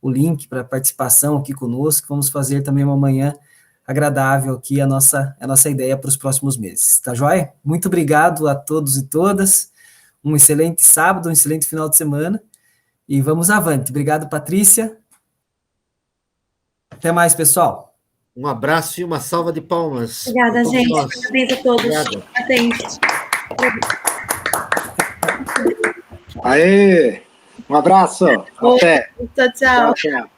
o link para participação aqui conosco. Vamos fazer também uma manhã agradável aqui, a nossa ideia para os próximos meses, tá joia? Muito obrigado a todos e todas, um excelente sábado, um excelente final de semana, e vamos avante. Obrigado, Patrícia. Até mais, pessoal. Um abraço e uma salva de palmas. Obrigada, gente. Parabéns a todos. Obrigado. Parabéns. Aê! Um abraço. Até. Tchau, tchau. Tchau, tchau.